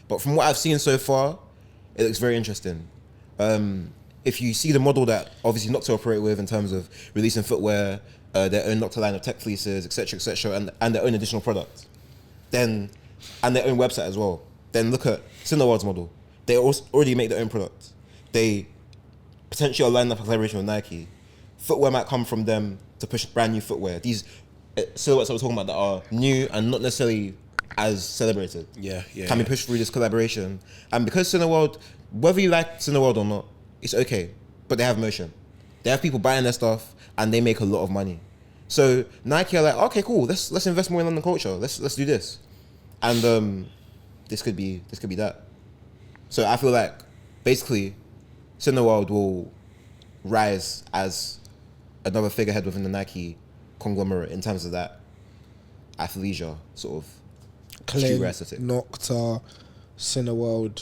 But from what I've seen so far, it looks very interesting. If you see the model that obviously Nocta operate with in terms of releasing footwear, their own Nocta line of tech fleeces, etc., and their own additional products, and their own website as well, then look at Syna World's model. They already make their own products. They potentially are lining up a collaboration with Nike. Footwear might come from them to push brand new footwear. These silhouettes I was talking about that are new and not necessarily as celebrated. Can be pushed through this collaboration. And because Syna World, whether you like Syna World or not, it's okay. But they have motion. They have people buying their stuff and they make a lot of money. So Nike are like, okay, cool, let's invest more in London culture. Let's do this. And this could be that. So I feel like basically Syna World will rise as another figurehead within the Nike conglomerate in terms of that athleisure sort of streetwear aesthetic. Nocta, Syna World,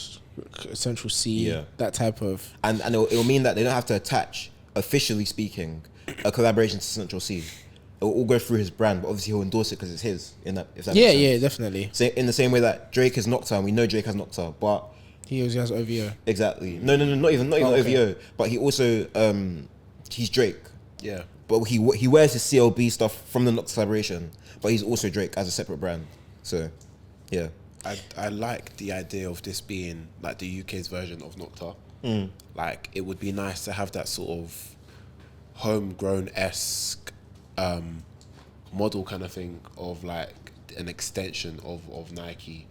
Central C, that type of... And it'll mean that they don't have to attach officially speaking, a collaboration to Central C. It will all go through his brand, but obviously he'll endorse it because it's his. If that makes sense. Definitely. So in the same way that Drake is Nocta, and we know Drake has Nocta, but He also has OVO. exactly. No, not even OVO. But he also he's Drake. Yeah. But he wears his CLB stuff from the Nocta collaboration, but he's also Drake as a separate brand. So, yeah. I like the idea of this being like the UK's version of Nocta. Like, it would be nice to have that sort of homegrown-esque model kind of thing of like an extension of Nike,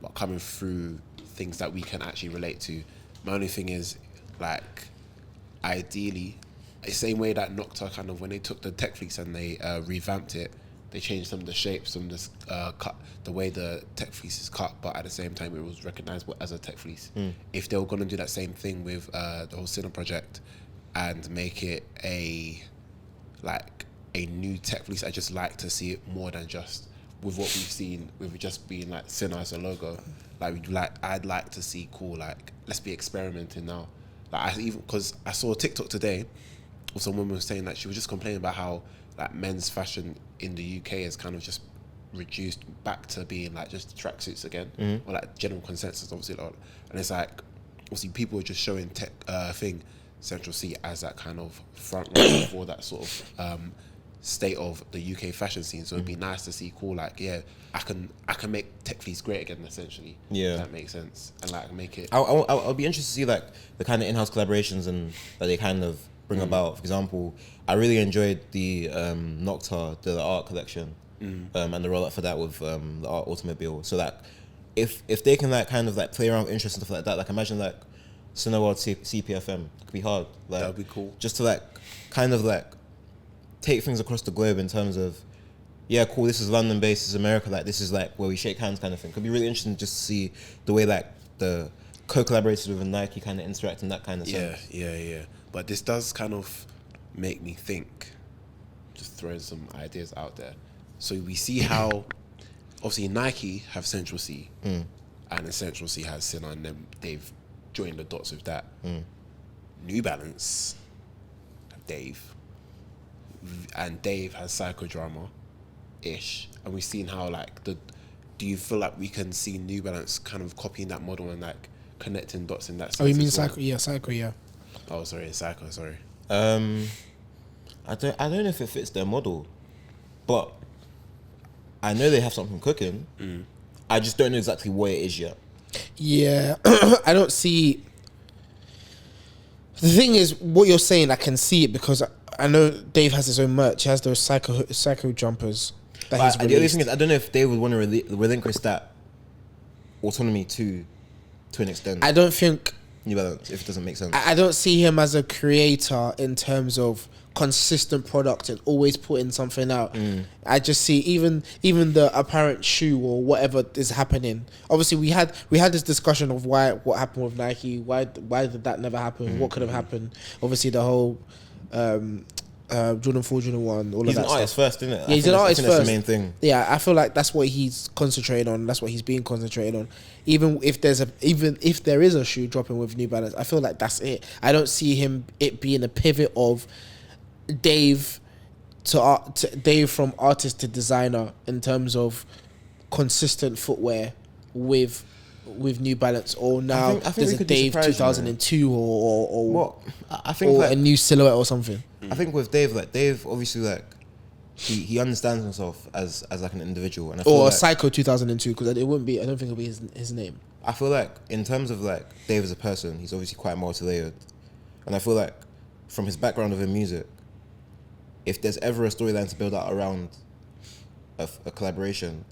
but coming through things that we can actually relate to. My only thing is, like, ideally, the same way that Nocta kind of, when they took the tech fleece and they revamped it, they changed some of the shapes, some of the cut, the way the tech fleece is cut, but at the same time it was recognizable as a tech fleece. If they were going to do that same thing with the whole Syna project and make it a new tech fleece, I just like to see it more than just with what we've seen with it just being like Syna as a logo. I'd like to see cool, like, let's be experimenting now. Like, because I saw a TikTok today of some woman was saying that she was just complaining about how like men's fashion in the UK is kind of just reduced back to being like just tracksuits again, or like general consensus, obviously. And it's like, obviously, people are just showing Central C as that kind of front runner for that sort of state of the UK fashion scene. So it'd be nice to see cool, like, yeah, I can make tech fleece great again, essentially. Yeah, if that makes sense, and like make it. I'll be interested to see like the kind of in-house collaborations and that they kind of bring about. For example, I really enjoyed the Nocta, the art collection, and the rollout for that with the art automobile. So that if they can like kind of like play around with interest and stuff like that, like imagine like Syna World CPFM, it could be hard. Like, that would be cool. Just to like kind of like take things across the globe in terms of, yeah, cool, this is London based, this is America, like this is like where we shake hands kind of thing. Could be really interesting just to see the way like the co-collaborators with Nike kind of interact in that kind of sense. Yeah. But this does kind of make me think, just throwing some ideas out there. So we see how, obviously Nike have Central C, and then Central C has Syna, and then they've joined the dots with that. New Balance have Dave, and Dave has Psychodrama-ish, and we've seen how like do you feel like we can see New Balance kind of copying that model and like connecting dots in that sense? Oh, you mean as well? Psycho? Yeah, Psycho. Yeah. Oh, sorry, Psycho. Sorry. I don't know if it fits their model, but I know they have something cooking. I just don't know exactly what it is yet. Yeah, I don't see. The thing is, what you're saying, I can see it because I know Dave has his own merch. He has those psycho jumpers that he's the other released. thing is, I don't know if they would want to relinquish that autonomy to an extent. I don't think New Balance, if it doesn't make sense. I don't see him as a creator in terms of consistent product and always putting something out. I just see even the apparent shoe or whatever is happening. Obviously, we had this discussion of what happened with Nike. Why did that never happen? What could have happened? Obviously, the whole Jordan 4, Jordan 1, all He's of that an artist stuff. first, isn't it? Yeah, he's an artist first. That's the main thing. Yeah, I feel like that's what he's concentrating on. That's what he's being concentrated on. Even if there is a shoe dropping with New Balance, I feel like that's it. I don't see it being a pivot of Dave Dave from artist to designer in terms of consistent footwear with New Balance, or now I think there's we a could be Dave surprised, 2002 or what I think or like, a new silhouette or something. I think with Dave, like Dave, obviously, like he understands himself as like an individual, and I feel Or like, Psycho 2002, because it wouldn't be. I don't think it'll be his name. I feel like in terms of like Dave as a person, he's obviously quite multi-layered, and I feel like from his background within music, if there's ever a storyline to build out around a collaboration,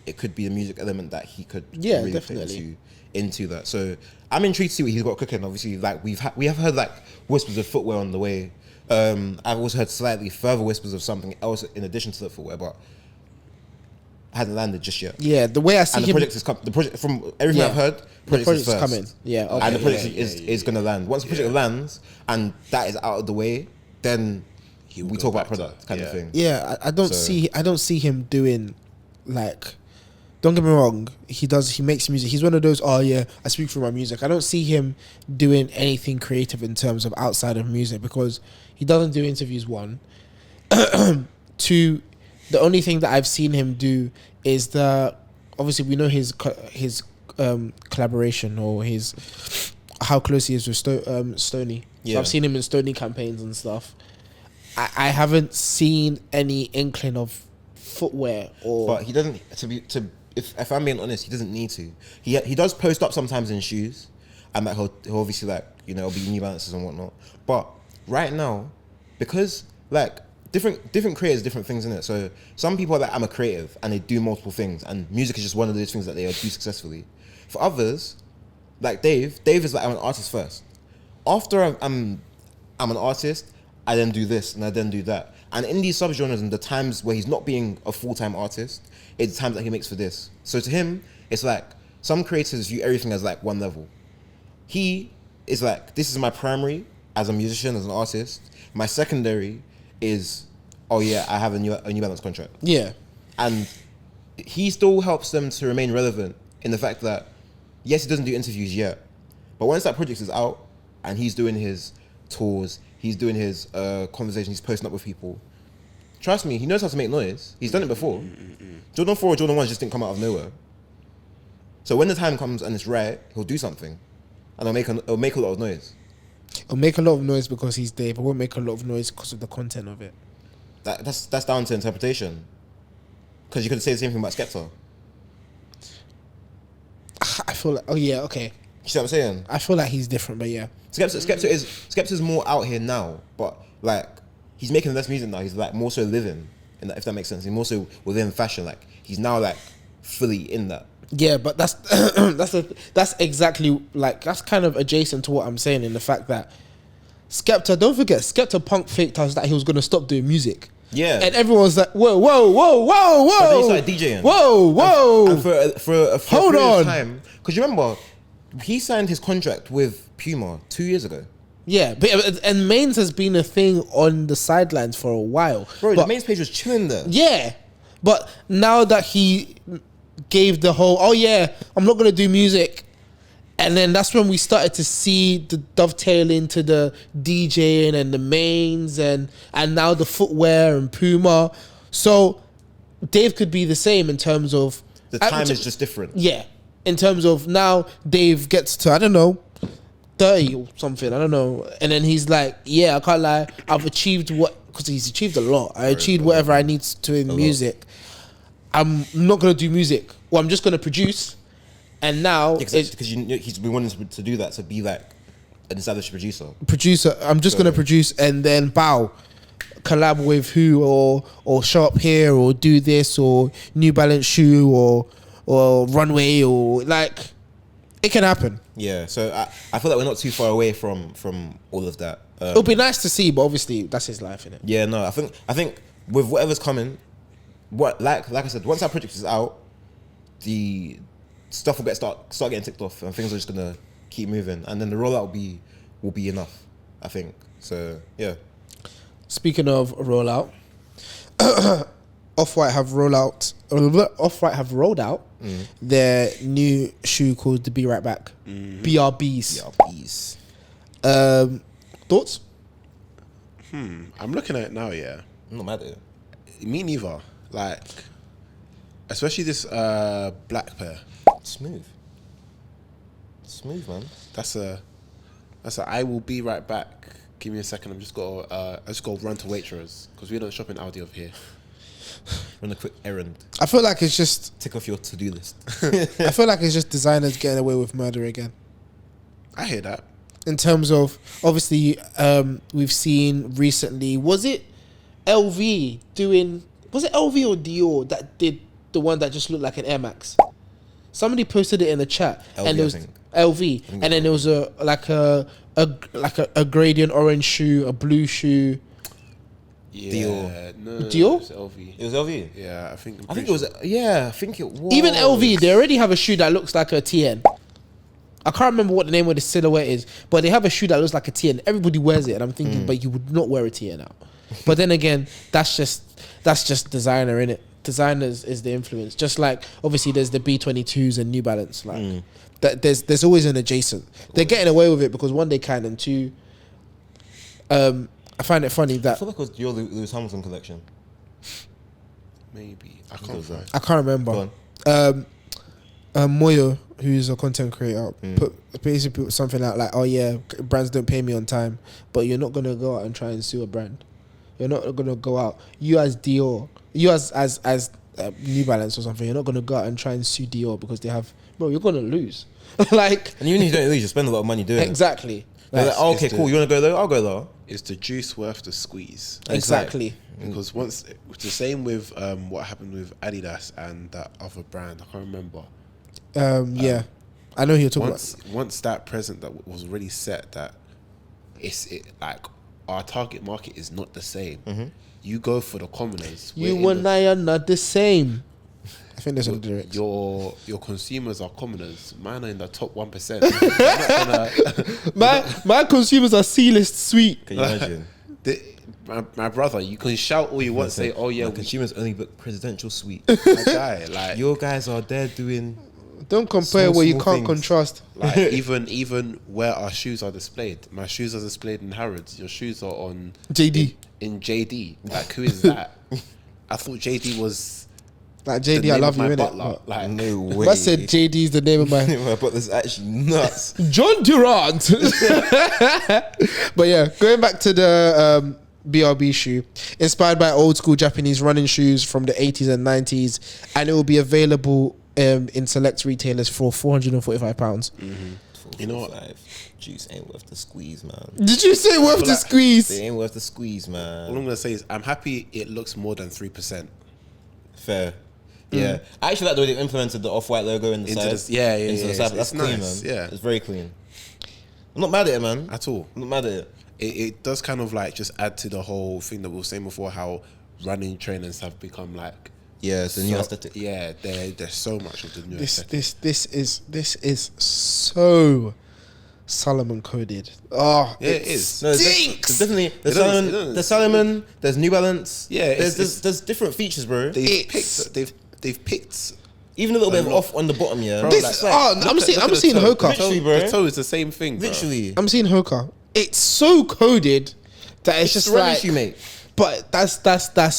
it could be a music element that he could really definitely fit into that. So I'm intrigued to see what he's got cooking. Obviously, like we have heard like whispers of footwear on the way. I've also heard slightly further whispers of something else in addition to the footwear, but hasn't landed just yet. Yeah, the way I see and the project is the project from everything I've heard. The project's is first. coming. Yeah, okay. And the project is going to land. Once the project lands and that is out of the way, then we talk about product kind of thing. Yeah, I don't see him doing like don't get me wrong, he makes music. He's one of those, oh yeah, I speak through my music. I don't see him doing anything creative in terms of outside of music because he doesn't do interviews, one. Two, the only thing that I've seen him do is obviously we know his collaboration or his how close he is with Stoney. Yeah. So I've seen him in Stoney campaigns and stuff. I haven't seen any inkling of footwear or. But he doesn't. If I'm being honest, he doesn't need to. He does post up sometimes in shoes, and like he'll obviously like it'll be New Balances and whatnot. But right now, because like different creators, different things in it. So some people are like, I'm a creative and they do multiple things, and music is just one of those things that they do successfully. For others, like Dave is like, I'm an artist first. After I'm an artist, I then do this and I then do that. And in these subgenres and the times where he's not being a full-time artist, it's times that he makes for this. So to him, it's like some creators view everything as like one level. He is like, this is my primary as a musician, as an artist. My secondary is, oh yeah, I have a New Balance contract. Yeah. And he still helps them to remain relevant in the fact that, yes, he doesn't do interviews yet, but once that project is out and he's doing his tours, he's doing his conversations, he's posting up with people, trust me, he knows how to make noise. He's done it before. Jordan 4 or Jordan 1 just didn't come out of nowhere. So when the time comes and it's right, he'll do something and it'll make a lot of noise. It'll make a lot of noise because he's Dave. It won't make a lot of noise because of the content of it. That's down to interpretation. Because you could say the same thing about Skepta. I feel like, oh yeah, okay. You see what I'm saying? I feel like he's different, but yeah. Skepta is more out here now, but like he's making less music now. He's like more so living in that, if that makes sense. He's more so within fashion. Like he's now like fully in that. Yeah, but that's that's exactly like that's kind of adjacent to what I'm saying in the fact that Skepta, don't forget, Skepta punk faked us that he was gonna stop doing music. Yeah, and everyone's like, whoa, whoa, whoa, whoa, whoa. But then he started DJing. Whoa. And for a hold period on of time, because you remember he signed his contract with Puma 2 years ago. Yeah, but and Mains has been a thing on the sidelines for a while. Bro, but, the Mains page was chilling there. Yeah, but now that he gave the whole, oh yeah, I'm not gonna do music, and then that's when we started to see the dovetail into the DJing and the Mains and now the footwear and Puma. So Dave could be the same in terms of the time is just different. Yeah, in terms of now Dave gets to, I don't know, 30 or something, I don't know, and then he's like, yeah, I can't lie, I've achieved because he's achieved a lot. I achieved whatever I need to in music. I'm not going to do music. Well, I'm just going to produce. And now... Because he's been wanting to do that, to be like an established producer. I'm just going to produce and then bow. Collab with who or show up here or do this or New Balance shoe or runway or like... It can happen. Yeah, so I feel like we're not too far away from all of that. It'll be nice to see, but obviously that's his life, innit? Yeah, no, I think with whatever's coming... like I said, once that project is out, the stuff will start getting ticked off, and things are just gonna keep moving, and then the rollout will be enough, I think. So yeah. Speaking of rollout, Off-White have rolled out their new shoe called the Be Right Back. BRBs. Thoughts? I'm looking at it now. Yeah, I'm not mad at it. Me neither. Like, especially this black pair. Smooth, man. That's a I will be right back. Give me a second. I just got to run to Waitrose because we don't shop in Aldi over here. Run a quick errand. I feel like it's just tick off your to-do list. I feel like it's just designers getting away with murder again. I hear that. In terms of obviously, we've seen recently. Was it LV or Dior that did the one that just looked like an Air Max? Somebody posted it in the chat, LV, and it was LV, and then there was a gradient orange shoe, a blue shoe. Yeah, Dior. No, Dior? It was LV. It was LV. Yeah, I think it was. Yeah, I think it was. Even LV, they already have a shoe that looks like a TN. I can't remember what the name of the silhouette is, but they have a shoe that looks like a TN. Everybody wears it, and I'm thinking, but you would not wear a TN out. But then again, that's just designer, innit? designers is the influence. Just like obviously there's the B22s and New Balance. Like that, there's always an adjacent. They're getting away with it because one, they can, and two, I find it funny I that feel like it was your Lewis Hamilton collection. Maybe I think it can't was find. that. I can't remember. Moyo, who's a content creator, basically put something out like, "Oh yeah, brands don't pay me on time, but you're not gonna go out and try and sue a brand. You're not gonna go out. You as Dior, you as New Balance or something. You're not gonna go out and try and sue Dior because they have. Bro, you're gonna lose. Like, And even if you don't lose, you spend a lot of money doing it. exactly. They're like, oh, okay, It's cool. You want to go low? I'll go low. Is the juice worth the squeeze? Exactly. Because once it's the same with what happened with Adidas and that other brand, I can't remember. Yeah, I know who you're talking Once that present that was already set, that like our target market is not the same. You go for the commoners. about. You and I are not the same. I think that's Your, what the lyrics. your consumers are commoners. Mine are in the top 1%. My consumers are C-list sweet. Can you imagine? My brother, you can shout all you want, say, "Oh yeah, My consumers only book presidential suite. my guy." Like Your guys are there doing. Don't compare Small, what you small can't things. contrast. like even where our shoes are displayed. My shoes are displayed in Harrods. Your shoes are on JD. in JD. Like, who is that? I thought JD was Like the JD, I name love of you, my innit? butler. Like, No way. I said JD is the name of my My butler's actually nuts. John Durant. But yeah, going back to the BRB shoe, inspired by old school Japanese running shoes from the 80s and 90s, and it will be available in select retailers for £445. You know what? Juice ain't worth the squeeze, man. Did you say worth the like- squeeze? They ain't worth the squeeze, all I'm man. gonna say is I'm happy it looks more than 3%. Fair. Yeah. I actually like the way they implemented the off-white logo in the Into side. the- yeah, yeah, into the yeah, side. it's That's clean, nice, man. yeah. It's very clean. I'm not mad at it, man. At all. I'm not mad at it. It does kind of like just add to the whole thing that we were saying before, how running trainers have become like Yeah, it's a new aesthetic. Yeah, there's so much of the new aesthetic. This is so Solomon coded. Oh, Yeah, it is. No, stinks. there's definitely It does. there's Salomon, there's New Balance. Yeah, there's different features, bro. They've It's- picked Even a little bit of lot. off on the bottom, yeah. Bro, This like- is, I'm seeing the toe. Hoka. Literally, bro. The toe is the same thing, bro. Literally. I'm seeing Hoka. It's so coded that it's just running like. shoe, mate. But that's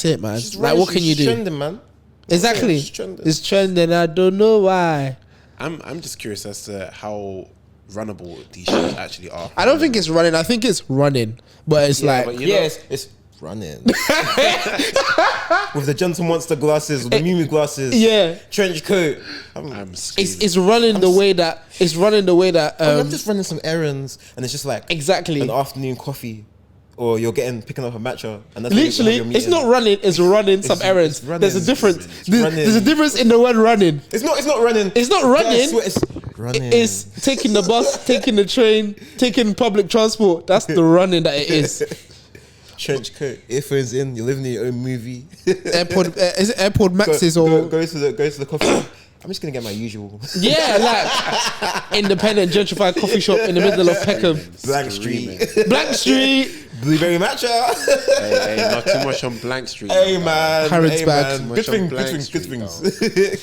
it, man. Just Like, running what shoe, can you it's do? Trending, man. Exactly. It's trending. It's trending. I don't know why. I'm just curious as to how runnable these shoes actually are. I don't think it's running. I think it's running. But it's Yeah, like. but you know- It's running. With the Gentle Monster glasses, with the Miu Miu glasses. Yeah. Trench coat. I'm screaming. It's running the way that. It's running the way that. I'm just running some errands, and it's just like Exactly. an afternoon coffee, or you're picking up a matcha, and that's when you Literally, have your it's meeting. not running. It's running some errands. it's running. There's a difference. It's There's, running. there's a difference in the word running. It's not running. It's not Yeah, I running. swear it's running. It's taking the bus, taking the train, taking public transport. That's the running that it is. Trench coat, earphones in. You're living in your own movie. Airport, is it Airport Maxes or go to the coffee. I'm just gonna get my usual yeah, like independent gentrified coffee shop in the middle of Peckham, Blank Screaming. Street, Blank Street. blueberry matcha. Hey, not too much on Blank Street. Hey man, Harrods hey bag. man. Much on Good Blank things. Street, Good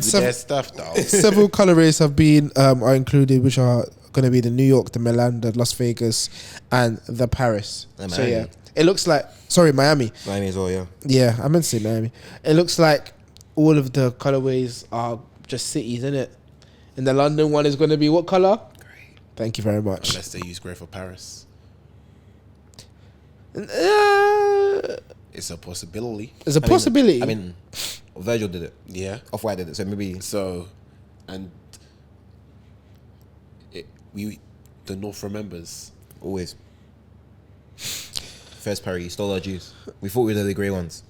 Several, Their stuff though. several colorways have been are included, which are going to be the New York, the Milan, the Las Vegas, and the Paris. And So Miami. yeah, it looks like Miami. Miami as well, yeah. Yeah, I meant to say Miami. It looks like all of the colorways are just cities, innit? And the London one is going to be what color? Great. Thank you very much. Unless they use grey for Paris. It's a possibility. There's a possibility. I mean, Virgil did it. Yeah. Off-White did it, so maybe So, and the North remembers. always. First Perry, you stole our juice. We thought we were the grey ones.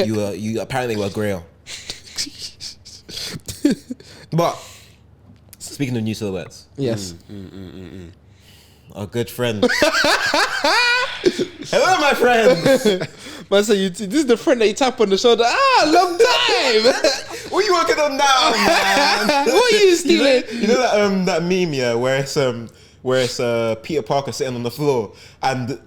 You apparently were greyer. But speaking of new silhouettes, yes. our good friend. Hello, my friend. Man, so this is the friend that you tap on the shoulder. Long time. What are you working on now, man? What are you stealing? You know that that meme, yeah, where it's where it's Peter Parker sitting on the floor and the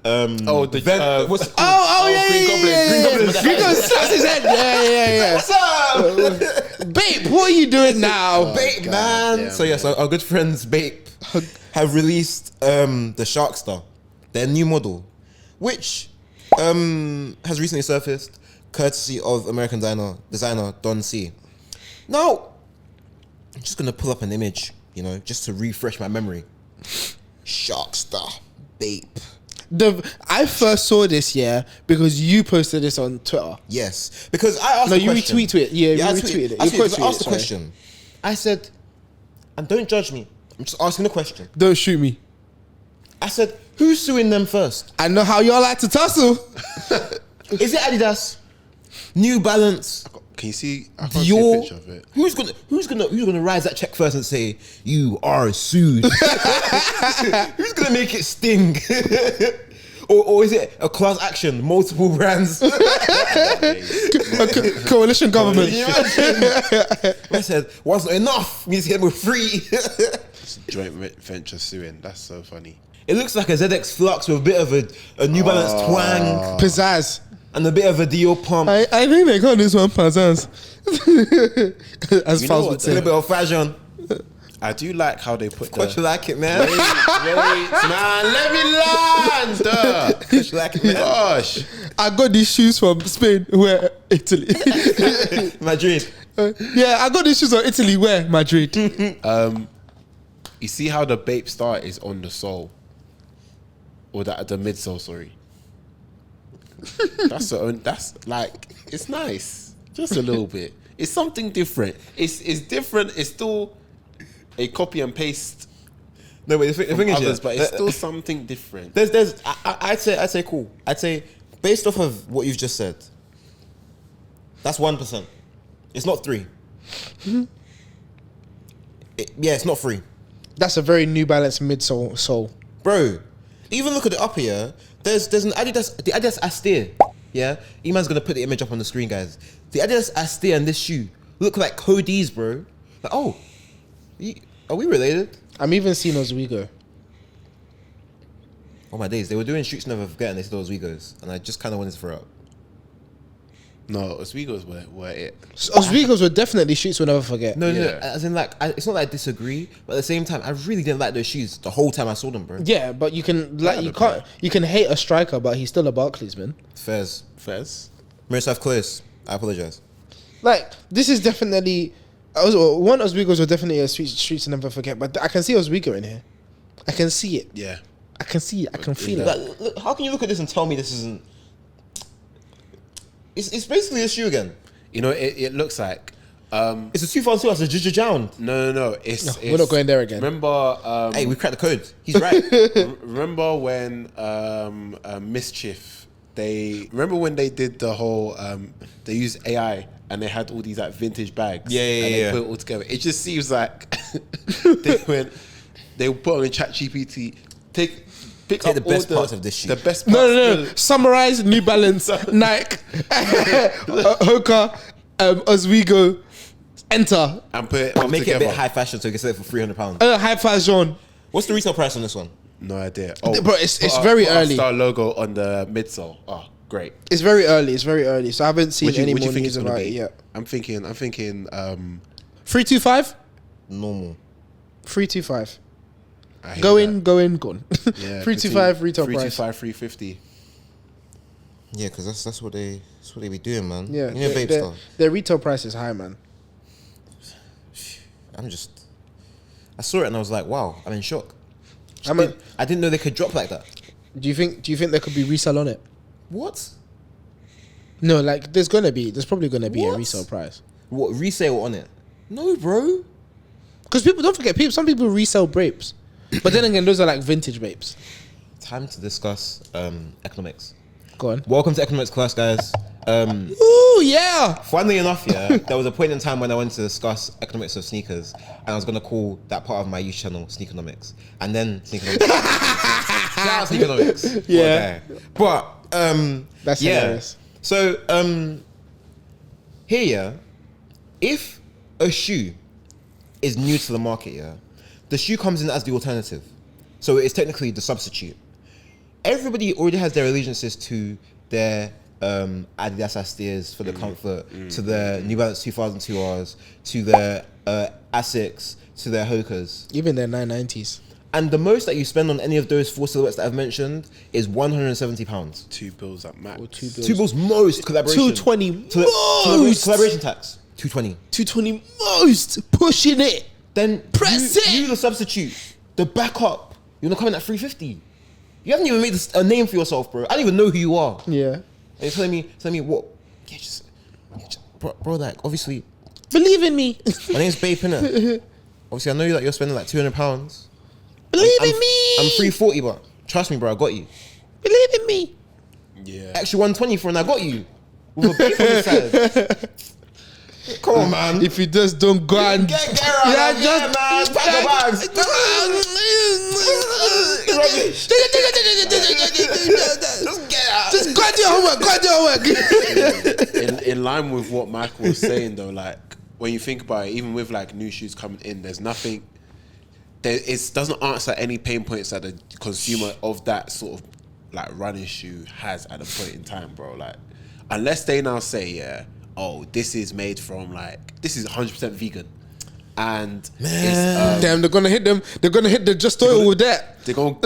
what's it called? Green Goblin. Green Goblin slaps his head. Yeah. What's up? Babe, what are you doing now? Bape, man. Yeah, So yes, our good friends Bape have released the Sharksta, their new model, which has recently surfaced, courtesy of American designer Don C. Now, I'm just gonna pull up an image, just to refresh my memory. Sharksta, Bape. I first saw this because you posted this on Twitter. Yes, because I asked. No, the you question. retweeted it. Yeah, you retweeted it. I You asked quoted the it, question. I said, and don't judge me. I'm just asking the question. Don't shoot me. I said, who's suing them first? I know how y'all like to tussle. Is it Adidas, New Balance, Can you see? I can't see a Dior? picture of it. Who's gonna rise that check first and say you are sued? Who's gonna make it sting? or is it a class action, multiple brands? Coalition government. I said, wasn't enough. We need to get them with free. Joint venture suing. That's so funny. It looks like a ZX Flux with a bit of a New Balance twang Pizzazz. and a bit of a Dior pump. I think they call this one pizzazz. As You far know as what, would A say. little bit of fashion. I do like how they put Quite you the. like it, man. Wait, man, let me land. Quite you like it, man. Gosh. I got these shoes from Spain. Where? Italy. Madrid. Yeah, I got these shoes from Italy. Where? Madrid. You see how the Bape star is on the sole, or the midsole? Sorry. That's like, it's nice, just a little bit. It's something different. It's different. It's still a copy and paste. No, but the thing is, Others, yeah, but it's still something different. I'd say cool. I'd say based off of what you've just said, that's 1%. It's not 3. It's not 3. That's a very New Balance midsole sole. Bro, even look at the upper, yeah. There's an Adidas, the Adidas Astir, yeah. Eman's gonna put the image up on the screen, guys. The Adidas Astir and this shoe look like Cody's, bro. Like, oh, are we related? I'm even seeing Oswego. Oh my days, they were doing shoots never forget and they said those Wegos, and I just kind of wanted to throw up. No, Oswego's were it. Oswego's were definitely shoots we'll never forget. No, Yeah. as in like, it's not that I disagree, but at the same time, I really didn't like those shoes the whole time I saw them, bro. Yeah, but you can you can hate a striker, but he's still a Barclays man. Fairs. Fairs. Close. I apologize. Like this is definitely one Oswego's were definitely a streets to never forget. But I can see Oswego in here. I can see it. Yeah. I can see it. I can feel it. Like, look, how can you look at this and tell me this isn't? It's basically a shoe again. You know, it looks like. It's a 2002. It's a Jijajound. No. It's We're not going there again. Remember? Hey, we cracked the code. He's right. Remember when Mischief? Remember when they did the whole? They used AI and they had all these like vintage bags. Yeah, and they put it all together. It just seems like they put on in ChatGPT. Pick up the best all parts of this shoe. The best parts. No. Summarize New Balance, Nike, Hoka, Oswego, enter. And put it all Make together. it a bit high fashion so you can sell it for £300. High fashion. What's the retail price on this one? No idea. Bro, it's put very put our early. Star logo on the midsole. Oh, great. It's very early. So I haven't seen any What do more you think news it's gonna about be? it yet. I'm thinking. 325. Normal. 325. I hear Go that. in, gone. Yeah, 325 retail price. 325, 350. Yeah, because that's what they be doing, man. Yeah, you know, Bape stuff. their retail price is high, man. I saw it and I was like, wow, I'm in shock. I I didn't know they could drop like that. Do you think there could be resale on it? What? No, like there's probably gonna be a What? resale price. What resale on it? No, bro. Because don't forget, some people resell Bapes, but then again, those are like vintage Bapes. Time to discuss economics. Go on. Welcome to economics class, guys. Ooh, yeah. Funnily enough, yeah, there was a point in time when I wanted to discuss economics of sneakers, and I was gonna call that part of my YouTube channel Sneakonomics, and then Sneakonomics. Shout out Sneakonomics. Yeah. But That's yeah. hilarious. So here, yeah, if a shoe is new to the market, yeah, the shoe comes in as the alternative. So it's technically the substitute. Everybody already has their allegiances to their Adidas Astias for the comfort, to their New Balance 2002Rs, to their Asics, to their Hokas. Even their 990s. And the most that you spend on any of those 4 silhouettes that I've mentioned is £170. £2 at max. Or 2 bills. 2 bills most collaboration. 220 most. Collaboration tax. 220. 220 most. Pushing it. Then Press it. You the substitute, the backup. You're not coming at 350. You haven't even made a name for yourself, bro. I don't even know who you are. Yeah. And you're telling me what? Yeah, just bro, like obviously. Believe in me. My name's Bape, innit? Obviously, I know that you're spending like £200. Believe in me. I'm 340, but trust me, bro, I got you. Believe in me. Yeah. Extra 120 for, and I got you with a Bape on the side. Come on, man. If you just don't go and Get around, man. Pack the bags. Rubbish. Just get out. Just go and do your homework. In line with what Michael was saying though, like when you think about it, even with like new shoes coming in, there's nothing. It doesn't answer any pain points that the consumer of that sort of like running shoe has at a point in time, bro. Like unless they now say, yeah, oh, this is made from like this is 100% vegan, and it's, Damn, they're gonna hit them. They're gonna hit the Just Oil with that. They're gonna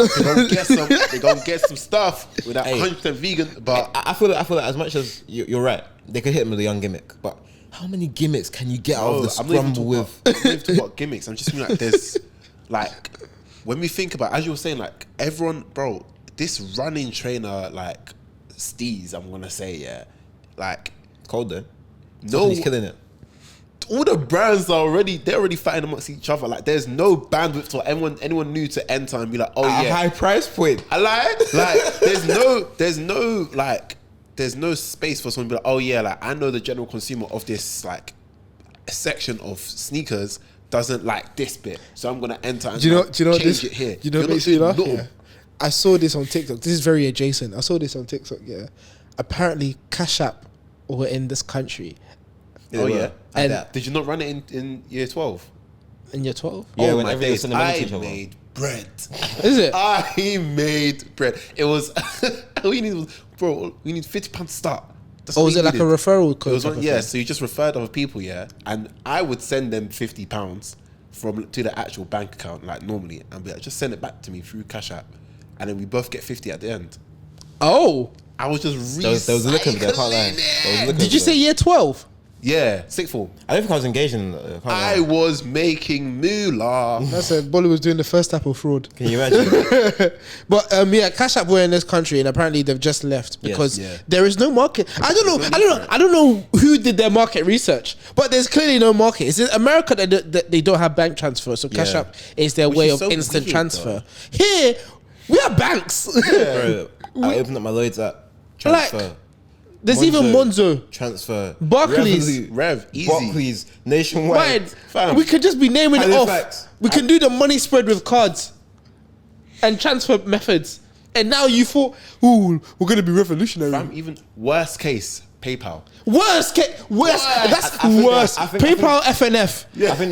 get some stuff with that 100% vegan. But I feel like as much as you're right, they could hit him with a young gimmick, but how many gimmicks can you get out of the scramble with? I'm not even talking about gimmicks. I'm just mean like there's like when we think about, as you were saying, like everyone, bro, this running trainer like steez, I'm gonna say, yeah, like Cold though. no, He's killing it. all the brands are they're already fighting amongst each other. Like there's no bandwidth for anyone new to enter and be like, oh At yeah, a high price point. I like there's no space for someone to be like, oh yeah, like I know the general consumer of this like section of sneakers doesn't like this bit, so I'm gonna enter and Do you know change this? it here. You know You're what makes me not laugh? doing Yeah. little. I saw this on TikTok. This is very adjacent. I saw this on TikTok. Yeah, apparently Cash App were in this country Oh yeah, And- did you not run it in year 12? in year 12. Yeah, oh when my everyone was days, sending money to I each other. made bread. Is it? I made bread. It was all you need was, bro. We need £50 to start. That's Or all was you it like a needed. referral It code? was type one, of yeah. thing? So you just referred other people, yeah, and I would send them £50 to the actual bank account, like normally, and be like, just send it back to me through Cash App, and then we both get 50 at the end. Oh, I was just There was a look over there, I can't lie. There was a look did over you say there. year 12? yeah, sixth form. I don't think I was engaged in I can't I lie. was making moolah. I said Bolu was doing the first type of fraud. Can you imagine? But yeah, Cash App were in this country, and apparently they've just left because yeah. there is no market. I don't know who did their market research, but there's clearly no market. It's in America that they don't have bank transfer, so Cash Yeah. App is their Which way is of so instant weird, transfer. Here, we have banks. Bro, I opened up my Lloyd's app. Transfer. Like, there's even Monzo. Transfer. Barclays. Revolut, Rev, easy. Barclays. Nationwide. Right, Fam. we could just be naming it Halifax. off. We can do the money spread with cards and transfer methods. And now you thought, ooh, we're gonna be revolutionary. Fam, even worst case, PayPal. Worst. That's I think worse. that- I think- PayPal FNF. I think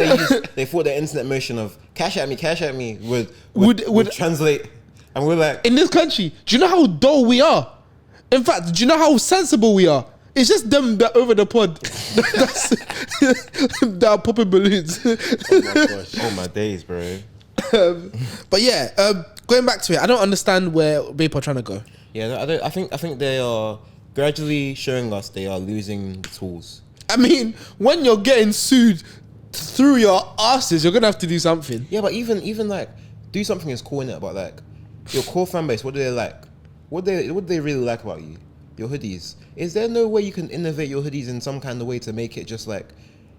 they thought the internet motion of cash at me would translate. And we're like, In this country, do you know how dull we are? In fact, do you know how sensible we are? It's just them that over the pod that are popping balloons. Oh my gosh. oh my days, bro. But yeah, going back to it, I don't understand where Bape are trying to go. Yeah, I think they are gradually showing us they are losing the tools. I mean, when you're getting sued through your asses, you're gonna have to do something. Yeah, but even like do something as cool in it about like your core fan base. What do they like? What do they really like about you? Your hoodies. Is there no way you can innovate your hoodies in some kind of way to make it just like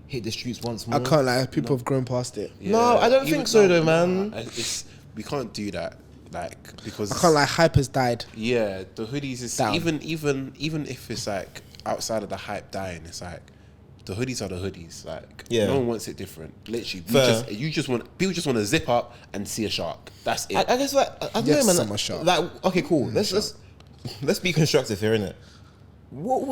hit the streets once more? I can't lie, people have grown past it. No, I don't think so though, man. We can't do that, like, because I can't lie, hype has died. yeah, the hoodies is Down. even if it's like outside of the hype dying, it's like the hoodies are the hoodies. Like, Yeah. no one wants it different. Literally, Fair. people just want to zip up and see a shark. That's it. I guess like I don't Yes, know, man. summer shark. Like okay, cool. Let's be constructive here, innit? What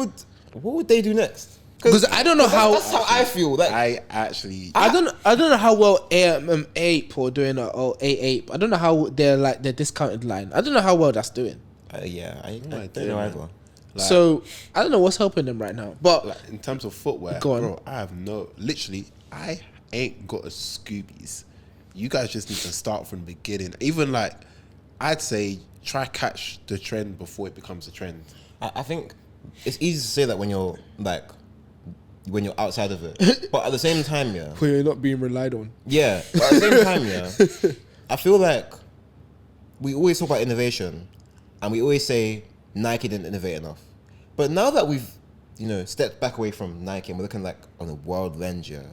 would they do next? Because I don't know how. That's how I feel. Like, I don't know how well Ape or doing or Ape. I don't know how they're like their discounted line. I don't know how well that's doing. yeah, I don't know either. Like, so I don't know what's helping them right now. But like, in terms of footwear, Go on. bro, I ain't got a Scoobies. You guys just need to start from the beginning. Even like, I'd say try catch the trend before it becomes a trend. I think it's easy to say that when you're outside of it, but at the same time, yeah, when you're not being relied on. yeah, but at the same time, yeah, I feel like we always talk about innovation, and we always say Nike didn't innovate enough. But now that we've, stepped back away from Nike and we're looking like on a world lens, yeah,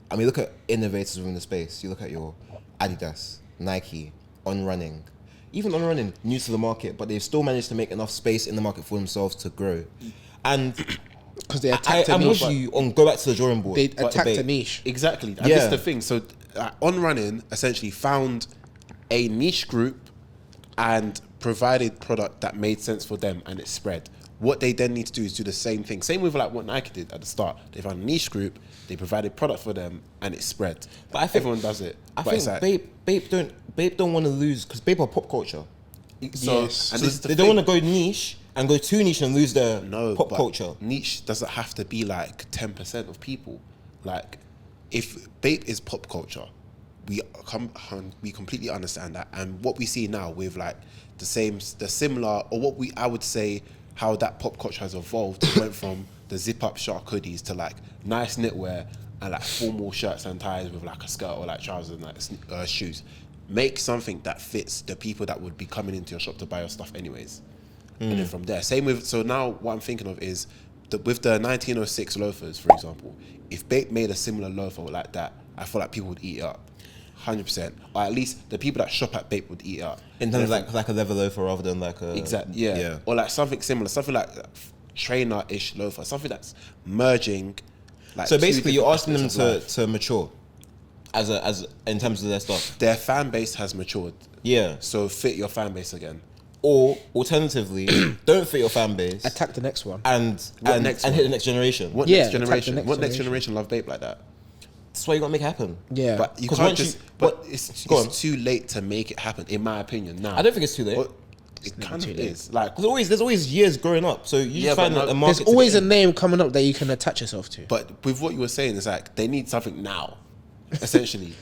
and we look at innovators within the space. You look at your Adidas, Nike, On Running. Even On Running, new to the market, but they've still managed to make enough space in the market for themselves to grow. And because they attacked a I'm niche. with you on go back to the drawing board. They attacked debate. a niche. Exactly. And Yeah. this is the thing. So, On Running essentially found a niche group and provided product that made sense for them, and it spread. What they then need to do is do the same thing. Same with like what Nike did at the start. They found a niche group, they provided product for them, and it spread. But I think everyone does it. I But think it's like, Bape don't want to lose because Bape are pop culture. so, Yes. and So this is the they thing. don't want to go niche and go too niche and lose their pop but culture. Niche doesn't have to be like 10% of people. Like, if Bape is pop culture, we completely understand that. And what we see now with like the similar, or I would say how that pop culture has evolved. It went from the zip up shark hoodies to like nice knitwear and like formal shirts and ties with like a skirt or like trousers and like shoes. Make something that fits the people that would be coming into your shop to buy your stuff anyways. And then from there, same with, so now what I'm thinking of is with the 1906 loafers, for example, if Bape made a similar loafer like that, I feel like people would eat it up. 100%. Or at least the people that shop at Bape would eat it up. In terms of like a leather loafer rather than like a... Exactly, yeah. Or like something similar, something like trainer-ish loafer, something that's merging. Like, So two basically you're different asking them aspects of to life. mature as in terms of their stuff. Their fan base has matured. Yeah. So fit your fan base again. Or alternatively, don't fit your fan base Attack the next one. and next hit one? the next generation. What Yeah, next attack the generation? next What next generation. generation love Bape like that? That's why you gotta make it happen. Yeah. But you 'Cause can't once just. you- But what- it's go on. too late to make it happen, in my opinion. Now I don't think it's too late. But it kind too of late. is. Like, There's always years growing up, so you Yeah, just find but a no- market. There's to always get a in. name coming up that you can attach yourself to. but with what you were saying, it's like they need something now, essentially.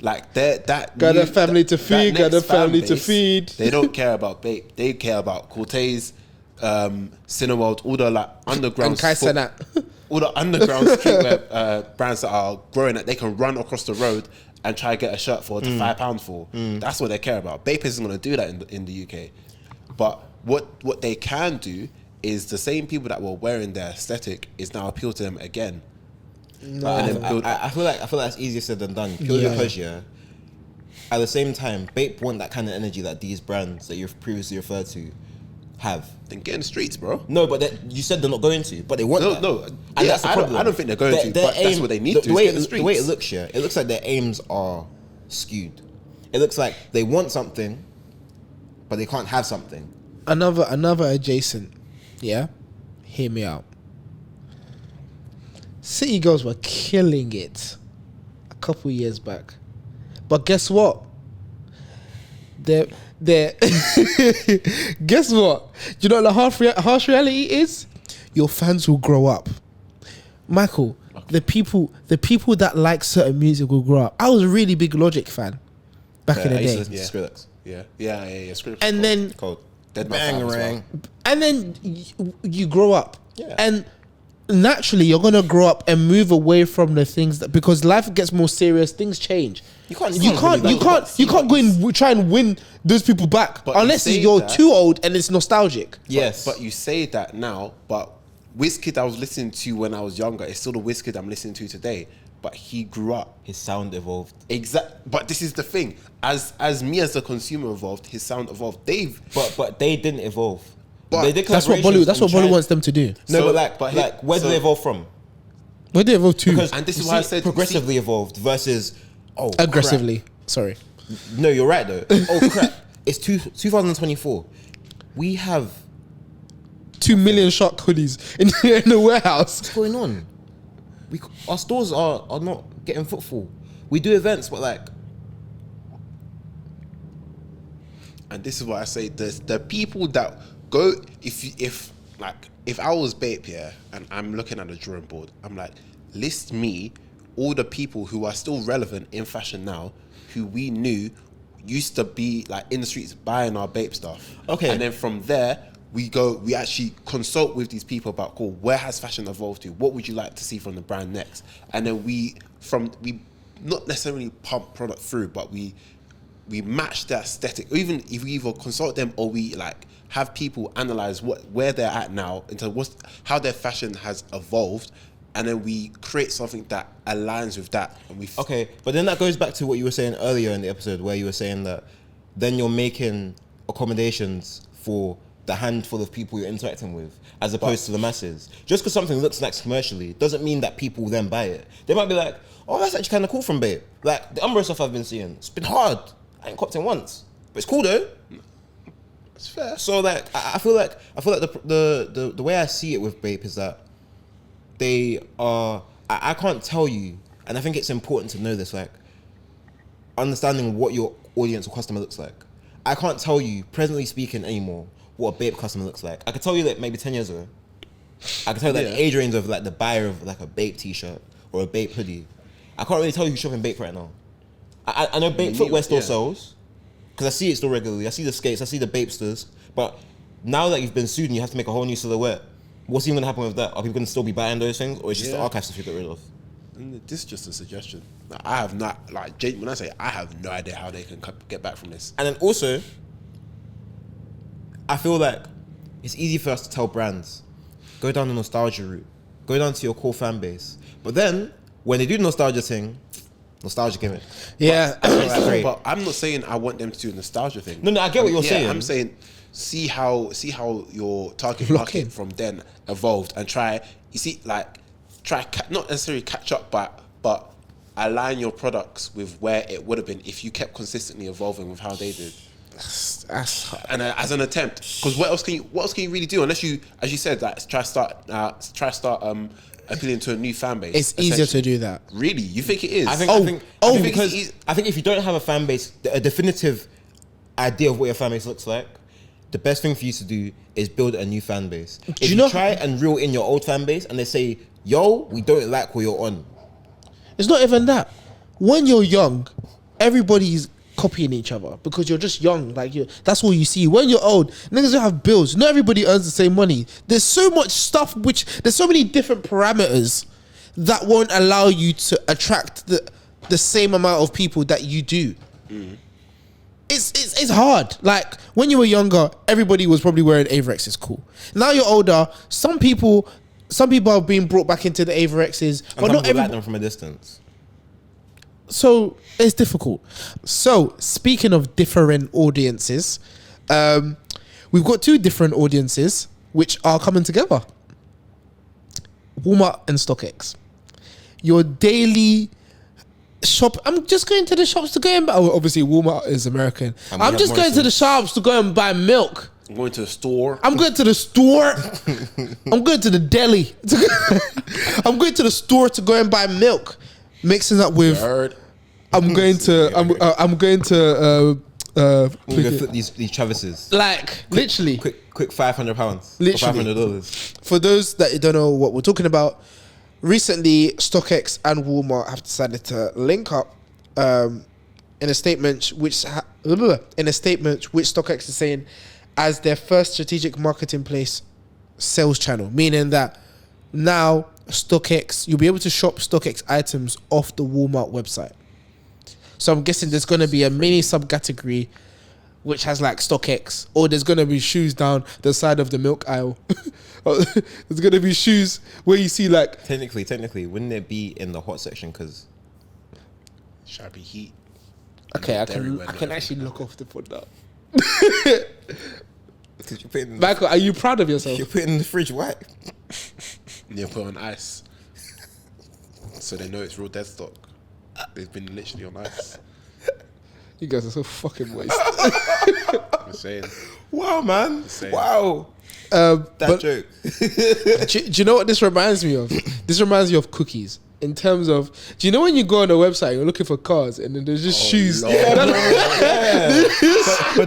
Like that. Got a new- family to that feed, got a next fan family to base, feed. They don't care about Bape. They care about Corteiz, Syna World, all the like underground. And Kai foot- Cenat. all the underground streetwear brands that are growing that they can run across the road and try to get a shirt for to £5 for. That's what they care about. Bape isn't going to do that in the UK. But what they can do is the same people that were wearing their aesthetic is now appeal to them again. I feel like that's easier said than done. Purely Yeah. because at the same time, Bape want that kind of energy that these brands that you've previously referred to have. Then get in the streets, bro. No, but you said they're not going to, but they want that. No. And Yeah, that's the problem. I don't think they're going to, but that's what they need to The way is get in the the way it streets. looks, yeah, it looks like their aims are skewed. It looks like they want something, but they can't have something. Another adjacent. Yeah. Hear me out. City Girls were killing it a couple years back. But guess what? They're guess what? Do you know what the harsh reality is? Your fans will grow up. Michael, the people that like certain music will grow up. I was a really big Logic fan back in the I used day. to listen to Skrillex. Yeah. Script And then Cold. Dead by Bang Five as well. rang. and then you grow up. Yeah. And naturally you're gonna grow up and move away from the things that, because life gets more serious, things change. You can't go and try and win those people back But you unless say you're that- too old and it's nostalgic. Yes. But you say that now, but Wizkid I was listening to when I was younger, it's still the Wizkid I'm listening to today. But he grew up. his sound evolved. But this is the thing. As me as the consumer evolved, his sound evolved. But they didn't evolve. But they did That's what collaborations Bolu and tried- wants them to do. No, So- but but where so- did they evolve from? Where did they evolve to? Because And this is you why I see, said- progressively evolved versus Aggressively. Sorry. crap. No, you're right though. Oh crap! It's 2024. We have 2 million shark hoodies in the warehouse. What's going on? Our stores are not getting footfall. We do events, but like, and this is what I say: the people that go, if I was Bape, yeah, and I'm looking at the drawing board, I'm like, list me all the people who are still relevant in fashion now, who we knew used to be like in the streets buying our Bape stuff. Okay. And then from there, we actually consult with these people about, cool, where has fashion evolved to? What would you like to see from the brand next? And then we not necessarily pump product through, but we match the aesthetic. Or even if we either consult them or we like have people analyze where they're at now into how their fashion has evolved, and then we create something that aligns with that. And okay, but then that goes back to what you were saying earlier in the episode, where you were saying that then you're making accommodations for the handful of people you're interacting with, as opposed to the masses. Just because something looks nice commercially doesn't mean that people then buy it. They might be like, oh, that's actually kind of cool from Bape. Like the Umbro stuff I've been seeing, it's been hard. I ain't copped it once, but it's cool though. It's fair. So like, I feel like the way I see it with Bape is that they are. I can't tell you, and I think it's important to know this, like understanding what your audience or customer looks like. I can't tell you, presently speaking, anymore what a Bape customer looks like. I could tell you that maybe 10 years ago. I could tell you like the age range of like the buyer of like a Bape t-shirt or a Bape hoodie. I can't really tell you who's shopping Bape right now. I know Bape footwear still sells, because I see it still regularly. I see the skates, I see the Bapesters, but now that you've been sued and you have to make a whole new silhouette, what's even going to happen with that? Are people going to still be buying those things, or is it just the archive stuff you get rid of? And this is just a suggestion. I have not, like, when I say I have no idea how they can get back from this. And then also, I feel like it's easy for us to tell brands, go down the nostalgia route, go down to your core fan base. But then, when they do the nostalgia thing, nostalgia gimmick. Yeah. But I'm not saying I want them to do a nostalgia thing. No, I get what you're saying. I'm saying see how your target market from then evolved, and try not necessarily catch up, but align your products with where it would have been if you kept consistently evolving with how they did. That's hard. And as an attempt, because what else can you really do unless you, as you said, like try start appealing to a new fan base? It's easier to do that. Really, you think it is? I think if you don't have a fan base, a definitive idea of what your fan base looks like, the best thing for you to do is build a new fan base. If you try and reel in your old fan base and they say, yo, we don't like what you're on. It's not even that. When you're young, everybody's copying each other because you're just young. Like that's all you see. When you're old, niggas don't have bills. Not everybody earns the same money. There's so much stuff there's so many different parameters that won't allow you to attract the same amount of people that you do. It's hard. Like when you were younger, everybody was probably wearing Averexes. Cool. Now you're older. Some people are being brought back into the Averexes, but not everybody like them from a distance. So it's difficult. So speaking of different audiences, we've got two different audiences which are coming together. Walmart and StockX. Your daily shop. I'm just going to the shops to go and buy. Oh, obviously Walmart is American. I'm just going to the shops to go and buy milk. I'm going to the store. I'm going to the store. I'm going to the deli. I'm going to the store to go and buy milk. Mixing up with, I'm going to these Travises. Like literally, quick £500, literally $500. For those that don't know what we're talking about, recently StockX and Walmart have decided to link up in a statement which StockX is saying as their first strategic marketplace sales channel, meaning that now StockX, you'll be able to shop StockX items off the Walmart website. So I'm guessing there's going to be a mini subcategory which has like StockX, or there's going to be shoes down the side of the milk aisle. There's going to be shoes where you see like... Technically, wouldn't it be in the hot section? Because... Shabby heat. Okay, I can actually look off the foot now. Michael, are you proud of yourself? You're putting in the fridge, what? You put on ice, so they know it's real dead stock. They've been literally on ice. You guys are so fucking wasted. I'm saying. Wow, man. Wow. That joke. Do you know what this reminds me of? This reminds me of cookies. In terms of, do you know when you go on a website, you're looking for cars, and then there's just shoes. But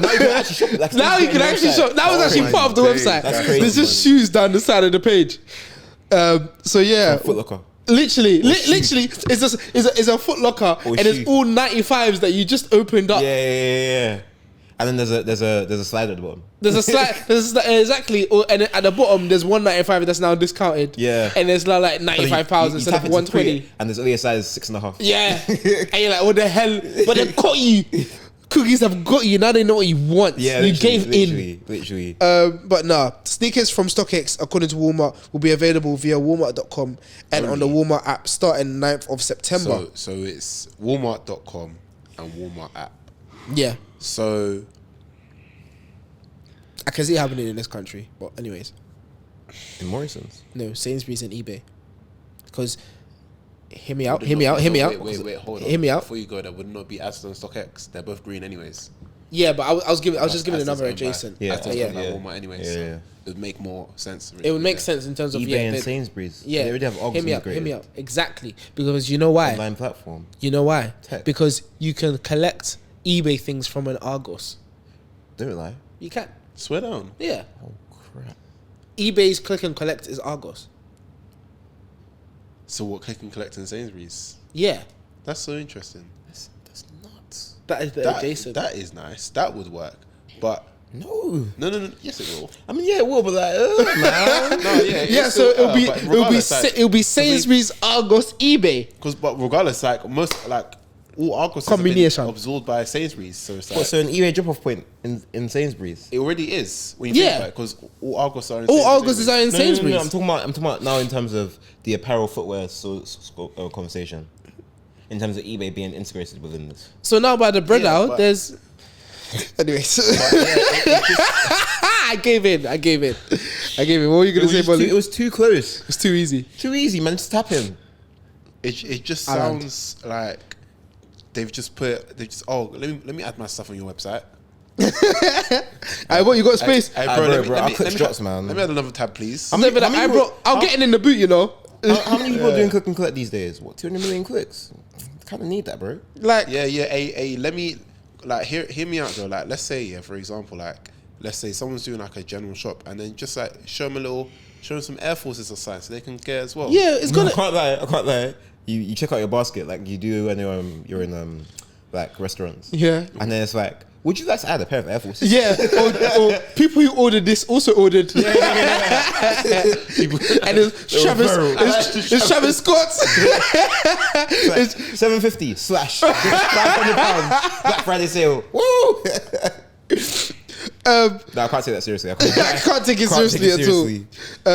now you can actually shop. Like, Now you can actually shop. That was actually part of the website. That's crazy, There's just shoes down the side of the page. So yeah, Foot Locker. literally, it's a Foot Locker, and shoe. it's all 95s that you just opened up. Yeah. And then there's a slide at the bottom. There's a slide. Exactly, and at the bottom there's 195 that's now discounted. Yeah. and there's now like 95 pounds instead of 120. And there's only a size 6.5. Yeah, and you're like, what the hell? But they've got you. Cookies have got you. Now they know what you want. Yeah, you gave in. Literally. But nah, sneakers from StockX, according to Walmart, will be available via Walmart.com and on the Walmart app starting 9th of September. So it's Walmart.com and Walmart app. Yeah, So I can see it happening in this country. But anyways, In Morrison's. no, Sainsbury's and eBay. Because, hear me out. Wait, hold on. Hear me out. Before you go there, would it not be Aston and StockX? They're both green anyways. Yeah, but I was just giving Aston's another going by- adjacent. Yeah. Aston's yeah. going by Walmart anyways. Yeah, so yeah. it would make more sense. It would make sense in terms of eBay and they- Sainsbury's. Yeah, They already have Oggs hear me integrated. out. Exactly, because you know why? Online platform. You know why? Tech. Because you can collect eBay things from an Argos. Don't lie. You can. Swear down. Yeah. Oh crap. eBay's click and collect is Argos. So what? Click and collect in Sainsbury's. Yeah. That's so interesting. That's nuts. That is the adjacent. That is nice. That would work. But No. no. Yes, it will. I mean, yeah, it will, but like, man. No, yeah. Yeah, so it'll be Sainsbury's, Argos, eBay. But regardless, like most all Argos Combination. have been absorbed by Sainsbury's, so it's like So an eBay drop-off point in Sainsbury's. it already is when you think Yeah. about it, because all Argos are in All Sainsbury's Argos is anyway. out in No, Sainsbury's. I'm talking about now in terms of the apparel footwear conversation. In terms of eBay being integrated within this. So now by the bread Yeah, out, but- there's. Anyways, I gave in. What were you gonna say, Bolu? It was too close. It's too easy. Too easy, man. Just tap him. It just Alan. sounds like let me add my stuff on your website. What you got space? Hey, Bro, I'll click drops, man. Let me add another tab, please. I'm never like, bro, I'll get in the boot, you know. How many people are doing click and collect these days? What, 200 million clicks? Kind of need that, bro. Like, Yeah. Hey, let me hear me out though. Like, let's say, for example, let's say someone's doing like a general shop, and then just like show them some Air Forces or something, so they can get as well. yeah, it's No, gonna. I can't lie. You check out your basket like you do when you're in like restaurants. Yeah. And then it's like, would you like to add a pair of Air Forces? Yeah, or people who ordered this also ordered. And it's Travis Scott's. It's like 750 slash £500 Black Friday sale. Woo! No, I can't take that seriously. I can't take it seriously at all.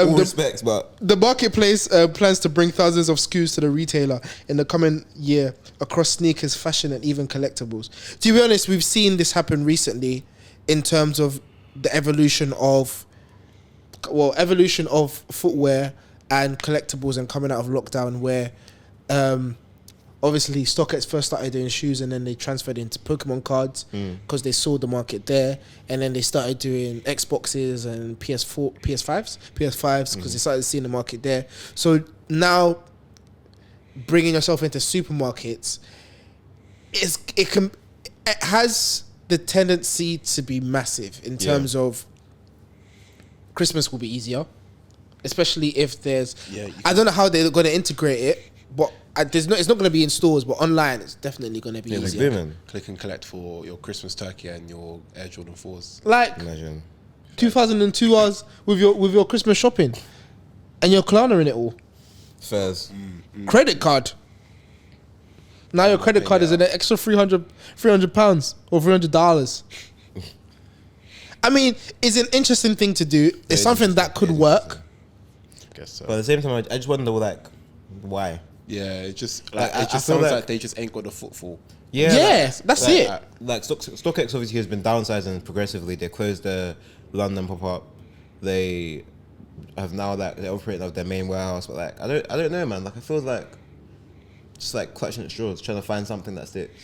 All The- respects, but The marketplace plans to bring thousands of SKUs to the retailer in the coming year across sneakers, fashion, and even collectibles. To be honest, we've seen this happen recently in terms of the evolution of footwear and collectibles and coming out of lockdown, where obviously StockX first started doing shoes, and then they transferred into Pokemon cards because they saw the market there, and then they started doing Xboxes and PS5s because they started seeing the market there. So now bringing yourself into supermarkets it has the tendency to be massive in terms of Christmas will be easier, especially if there's I don't know how they're going to integrate it, but it's not going to be in stores, but online it's definitely going to be easier. Click and collect for your Christmas turkey and your Air Jordan 4s. Like imagine 2002 hours with your Christmas shopping, and you're clowning it all. fairs. Credit card. Now your credit card is an extra £300 or $300. I mean, it's an interesting thing to do. It's something that could work. I guess so. But at the same time, I just wonder, like, why? Yeah, it just Like, I it just feel sounds like- like they just ain't got the footfall. Yeah, that's like, it. Like StockX obviously has been downsizing progressively. They closed the London pop-up. They have now they're operating out of their main warehouse. But like, I don't know, man. Like, I feel like just like clutching at straws, trying to find something that sticks.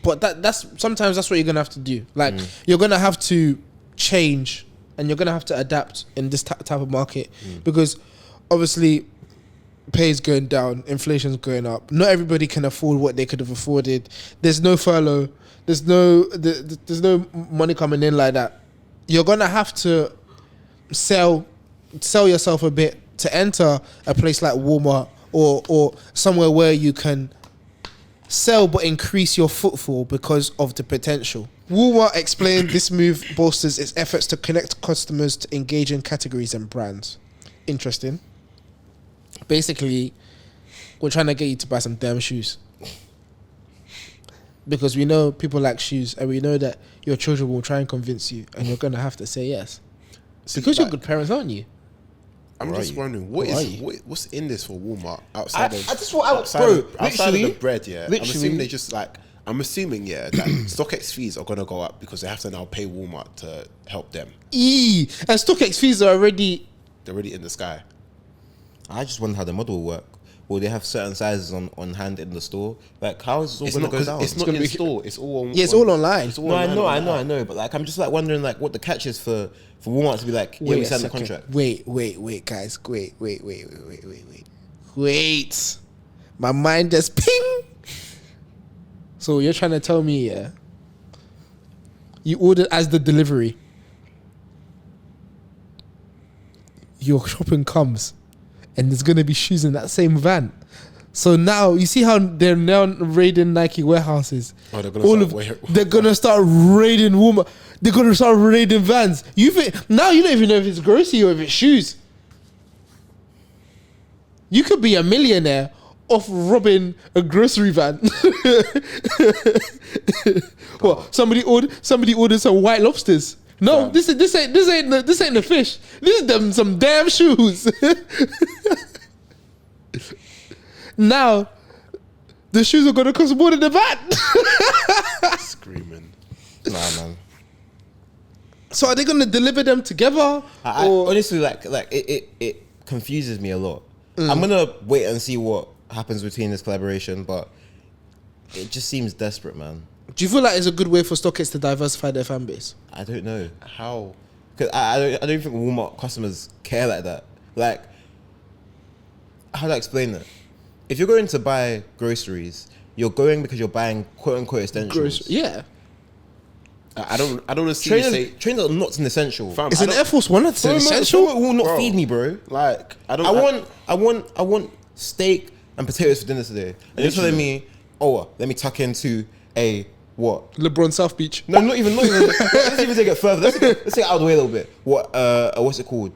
But that's sometimes that's what you're gonna have to do. Like you're gonna have to change and you're gonna have to adapt in this type of market because obviously pay is going down, inflation's going up. Not everybody can afford what they could have afforded. There's no furlough. There's no money coming in like that. You're gonna have to sell yourself a bit to enter a place like Walmart or somewhere where you can sell but increase your footfall because of the potential. Walmart explained this move bolsters its efforts to connect customers to engaging categories and brands. Interesting. Basically, we're trying to get you to buy some damn shoes. Because we know people like shoes and we know that your children will try and convince you and you're going to have to say yes. Because you're good parents, aren't you? I'm just wondering, what's in this for Walmart outside of the bread, yeah? Literally. I'm assuming they just like, that StockX fees are going to go up because they have to now pay Walmart to help them. And StockX fees are already... They're already in the sky. I just wonder how the model will work. Will they have certain sizes on hand in the store? Like, how is this all going to go down? It's not in store. It's all on. Yeah, it's all online. It's all online. I know. But like, I'm just like wondering like what the catch is for Walmart to be like, yeah, we signed the contract. Wait, guys. Wait. My mind just ping. So you're trying to tell me, yeah? You ordered as the delivery. Your shopping comes. And there's going to be shoes in that same van. So now, you see how they're now raiding Nike warehouses? Oh, they're going to start raiding Walmart. They're going to start raiding vans. Now you don't even know if it's grocery or if it's shoes. You could be a millionaire off robbing a grocery van. What? Somebody ordered some white lobsters. No, this ain't the fish. This is some damn shoes. Now, the shoes are gonna cost more than the van. Screaming. Nah, man. So are they gonna deliver them together? I honestly like it confuses me a lot. I'm gonna wait and see what happens between this collaboration, but it just seems desperate, man. Do you feel like it's a good way for StockX to diversify their fan base? I don't know. How? Because I don't think Walmart customers care like that. Like, how do I explain that? If you're going to buy groceries, you're going because you're buying quote unquote essentials. Yeah. I don't want to see you say trainers are not an essential. Fam, it's an Air Force One that's an essential. Someone will not feed me, bro. Like I want steak and potatoes for dinner today. And you're telling me, let me tuck into a what? LeBron South Beach. No, not even. Let's even take it further. Let's take it out of the way a little bit. What's it called?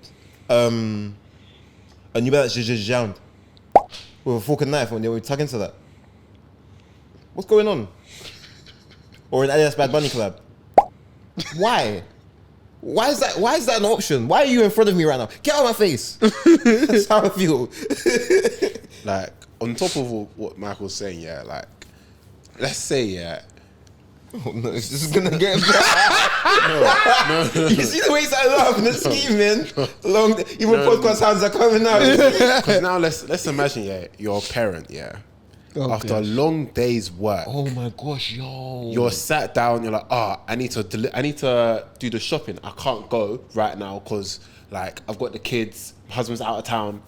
A New Balance jammed with a fork and knife when they were tuck into that. What's going on? Or an Adidas Bad Bunny collab. Why? Why is that an option? Why are you in front of me right now? Get out of my face. That's how I feel. Like, on top of what Michael's saying, yeah, like, let's say, yeah. Oh no, it's just gonna get no. You see the way he's laughing and scheming? Even podcast hands are coming out. Because now let's imagine, yeah, you're a parent, yeah. After a long day's work. Oh my gosh, yo. You're sat down, you're like, I need to do the shopping. I can't go right now because like I've got the kids, my husband's out of town.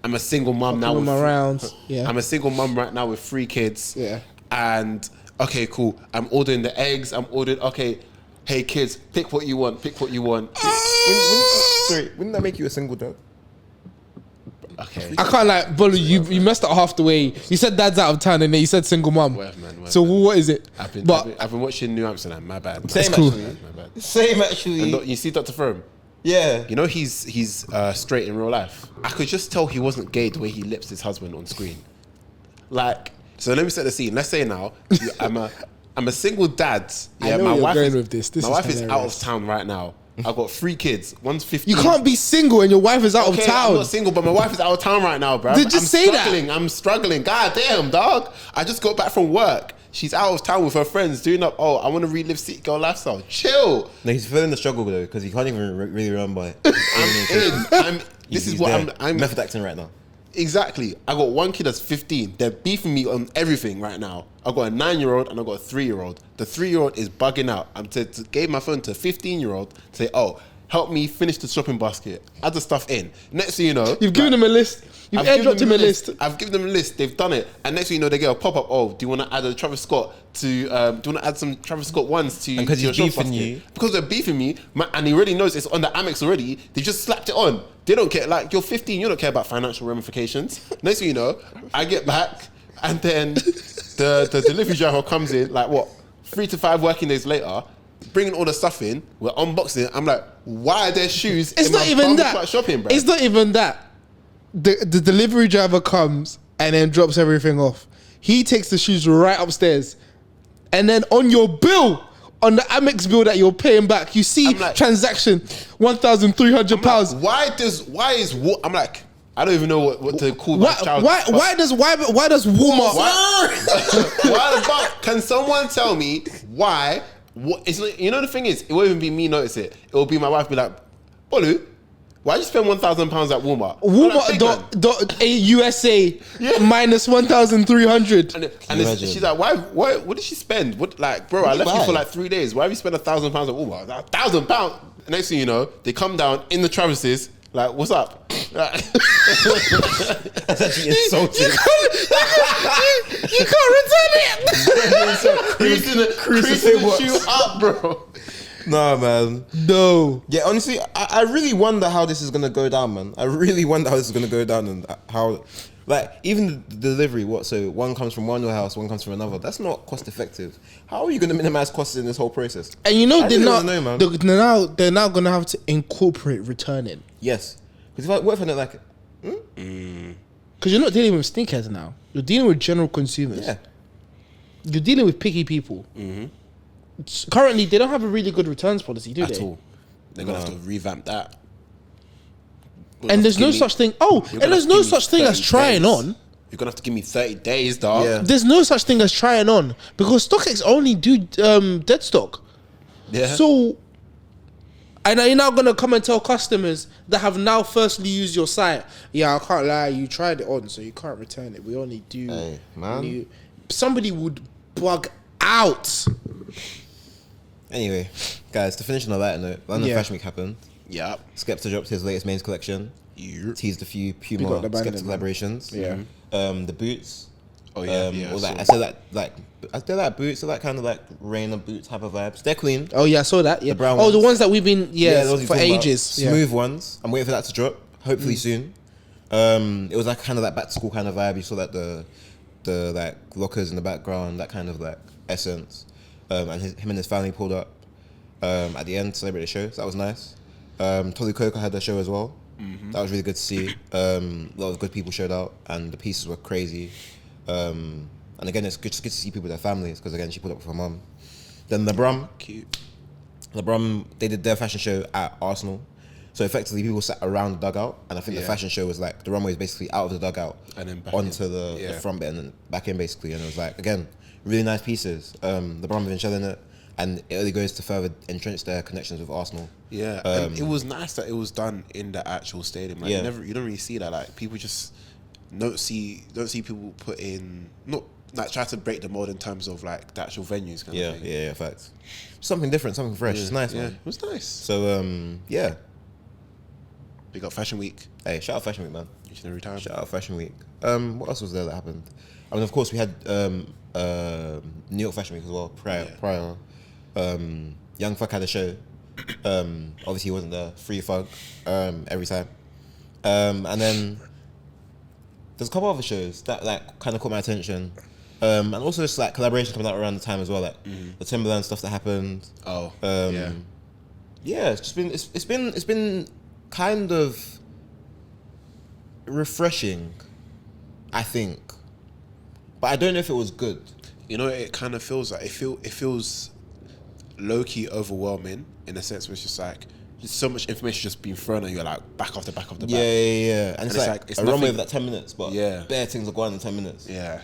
I'm a single mum now. I'm a single mum right now with 3 kids. Yeah. And okay, cool. I'm ordering the eggs. Okay, hey kids, pick what you want. Wouldn't that make you a single dad? Okay. I can't like, Bolu, you messed up half the way. You said dad's out of town and then you said single mum. So what is it? I've been watching New Amsterdam. My bad. Same cool. Actually. My bad. Same actually. And you see Dr. Firm? Yeah. You know he's straight in real life. I could just tell he wasn't gay the way he lips his husband on screen. Like, so let me set the scene. Let's say now I'm a single dad. Yeah, my wife is out of town right now. I've got 3 kids. One's 15. You can't be single and your wife is out of town. I'm not single, but my wife is out of town right now, bro. I'm struggling. God damn, dog. I just got back from work. She's out of town with her friends doing up. I want to relive city girl lifestyle. Chill. No, he's feeling the struggle though because he can't even really remember it. I'm method acting right now. Exactly. I got 1 kid that's 15. They're beefing me on everything right now. I got a 9-year-old and I got a 3-year-old. The 3-year-old is bugging out. I'm to gave my phone to a 15-year-old to say, help me finish the shopping basket, add the stuff in. Next thing you know, You've given them a list. You've airdropped him a list. I've given them a list. They've done it, and next thing you know, they get a pop up. Oh, do you want to add a Travis Scott to? Do you want to add some Travis Scott ones to? Because your he's shopping beefing basket? you. Because they're beefing me, and he already knows it's on the Amex already. They just slapped it on. They don't care. Like, you're 15, you don't care about financial ramifications. Next thing you know, I get back, and then the delivery driver comes in. Like, what? 3 to 5 working days later, bringing all the stuff in. We're unboxing it. I'm like, why are there shoes? It's in not my even bum that. clock shopping, bro? It's not even that. The delivery driver comes and then drops everything off. He takes the shoes right upstairs, and then on your bill, on the Amex bill that you're paying back, you see like, transaction £1,300. I'm like, I don't even know what to call Why my child. why does Walmart? Why the fuck? Can someone tell me why? What? It's not, you know, the thing is, it won't even be me notice it. It will be my wife be like, Bolu, why'd you spend £1,000 at Walmart? Walmart USA minus 1,300. And she's like, why? What did she spend? What, like, bro, I left you for like 3 days. Why have you spent £1,000 at Walmart? Like, £1,000. Next thing you know, they come down in the Travis's. Like, what's up? That's actually insulting. You can't return it. Creasing the shoe up, bro. Nah, man. No. Yeah, honestly, I really wonder how this is gonna go down, man. I really wonder how this is gonna go down and how, like, even the delivery. What? So one comes from one warehouse, one comes from another. That's not cost effective. How are you gonna minimize costs in this whole process? And you know, I they're really not. wanna know, man. They're now gonna have to incorporate returning. Yes, because what if I don't like it? Because you're not dealing with stinkheads now. You're dealing with general consumers. Yeah. You're dealing with picky people. Currently, they don't have a really good returns policy, do At they? all. They're gonna have to revamp that. And there's no such thing. Oh, and there's no such thing as trying on. You're gonna have to give me 30 days, dog. Yeah. There's no such thing as trying on because StockX only do dead stock. Yeah. So, and are you now gonna come and tell customers that have now firstly used your site? Yeah, I can't lie. You tried it on, so you can't return it. We only do. Hey, man. Somebody would bug out. Anyway, guys, to finish on a lighter note, London Fashion Week happened. Yeah. Skepta dropped his latest mains collection. Teased a few Puma got the band Skepta in, man. collaborations. Yeah. The boots. Oh yeah. All that. I said that they're like boots, they're like kind of like rain and boot type of vibes. They're clean. Oh yeah, I saw that. Yeah. The brown the ones. ones that we've been those you're for talking about. ages. Smooth ones. I'm waiting for that to drop. Hopefully soon. It was like kind of like back to school kind of vibe. You saw like the like lockers in the background, that kind of like essence. And him and his family pulled up at the end to celebrate the show. So that was nice. Tolu had their show as well. That was really good to see. A lot of good people showed out, and the pieces were crazy. And again, it's good to see people with their families because again, she pulled up with her mum. Then LABRUM, Cute. LABRUM, they did their fashion show at Arsenal. So effectively, people sat around the dugout, and I think the fashion show was like the runway is basically out of the dugout And then back onto in. the front bit and then back in basically. And it was like again, really nice pieces. LABRUM have been shelling it, and it only goes to further entrench their connections with Arsenal. Yeah, and it was nice that it was done in the actual stadium. Like, Yeah. you don't really see that. Like, people just don't see people put in, not like try to break the mold in terms of like the actual venues. Kind of thing. Yeah, facts. Something different, something fresh. It's nice, Yeah, man. it was nice. So yeah. We got Fashion Week Hey, shout out Fashion Week, man. each and every time. Shout out Fashion Week. What else was there that happened? I mean, of course, we had New York Fashion Week as well. Prior, Young Fuck had a show. Obviously, he wasn't there. Free Fug every time. And then there's a couple other shows that like kind of caught my attention. And also just like collaboration coming out around the time as well, like the Timberland stuff that happened. Oh, Yeah, it's been kind of refreshing, I think, but I don't know if it was good. You know, it kind of feels like it feels low key overwhelming in a sense where it's just like just so much information just being thrown at you, like back off the back. Yeah. And it's like it's a runway nothing- of like 10 minutes, but Yeah. bare things are going in 10 minutes. Yeah.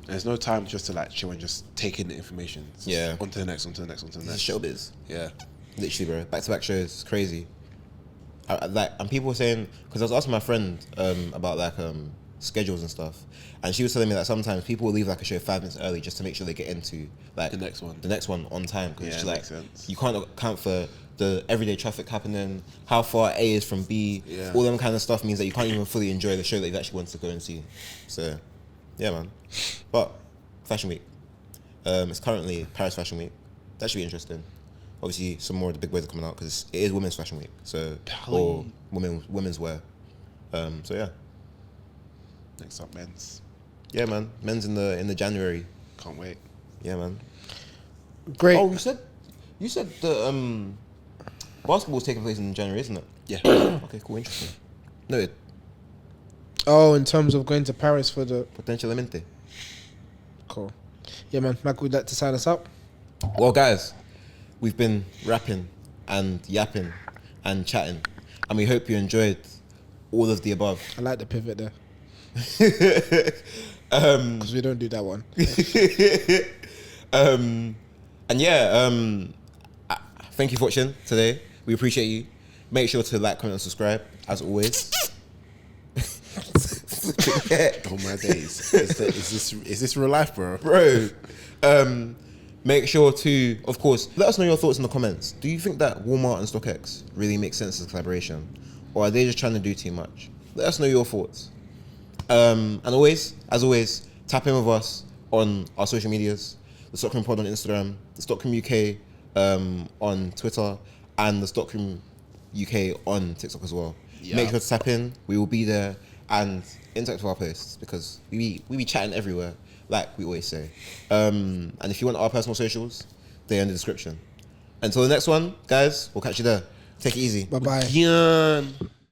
There's no time just to like chill and just take in the information. It's just Yeah. On to the next. It's showbiz. Yeah. Literally, bro. Back-to-back shows. It's crazy. And people were saying, because I was asking my friend about like schedules and stuff. And she was telling me that sometimes people will leave like a show 5 minutes early just to make sure they get into like The next one on time. Because Yeah, like makes sense. you can't account for the everyday traffic happening, how far A is from B, Yeah. all them kind of stuff means that you can't even fully enjoy the show that you actually want to go and see. So, yeah, man. But Fashion Week, it's currently Paris Fashion Week. That should be interesting. Obviously, some more of the big boys are coming out because it is Women's Fashion Week, so or women's wear. So yeah. Next up, men's. Yeah, man. Men's in the January. Can't wait. Yeah, man. Great. Oh, you said the basketball's taking place in January, isn't it? Yeah. Okay, cool, interesting. Noted. Oh, in terms of going to Paris for the Potentialmente. cool. Yeah, man. Michael, would you like to sign us up? Well, guys, we've been rapping and yapping and chatting, and we hope you enjoyed all of the above. I like the pivot there because we don't do that one. And yeah, thank you for watching today. We appreciate you. Make sure to like, comment, and subscribe as always. Oh my days. Is this real life, bro? Bro. Make sure to, of course, let us know your thoughts in the comments. Do you think that Walmart and StockX really make sense as a collaboration, or are they just trying to do too much? Let us know your thoughts. And always, as always, tap in with us on our social medias. The Stockroom Pod on Instagram, the Stockroom UK on Twitter, and the Stockroom UK on TikTok as well. Yeah. Make sure to tap in. We will be there and interact with our posts because we be chatting everywhere, like we always say. And if you want our personal socials, they're in the description. Until the next one, guys, we'll catch you there. Take it easy. Bye bye. Yeah.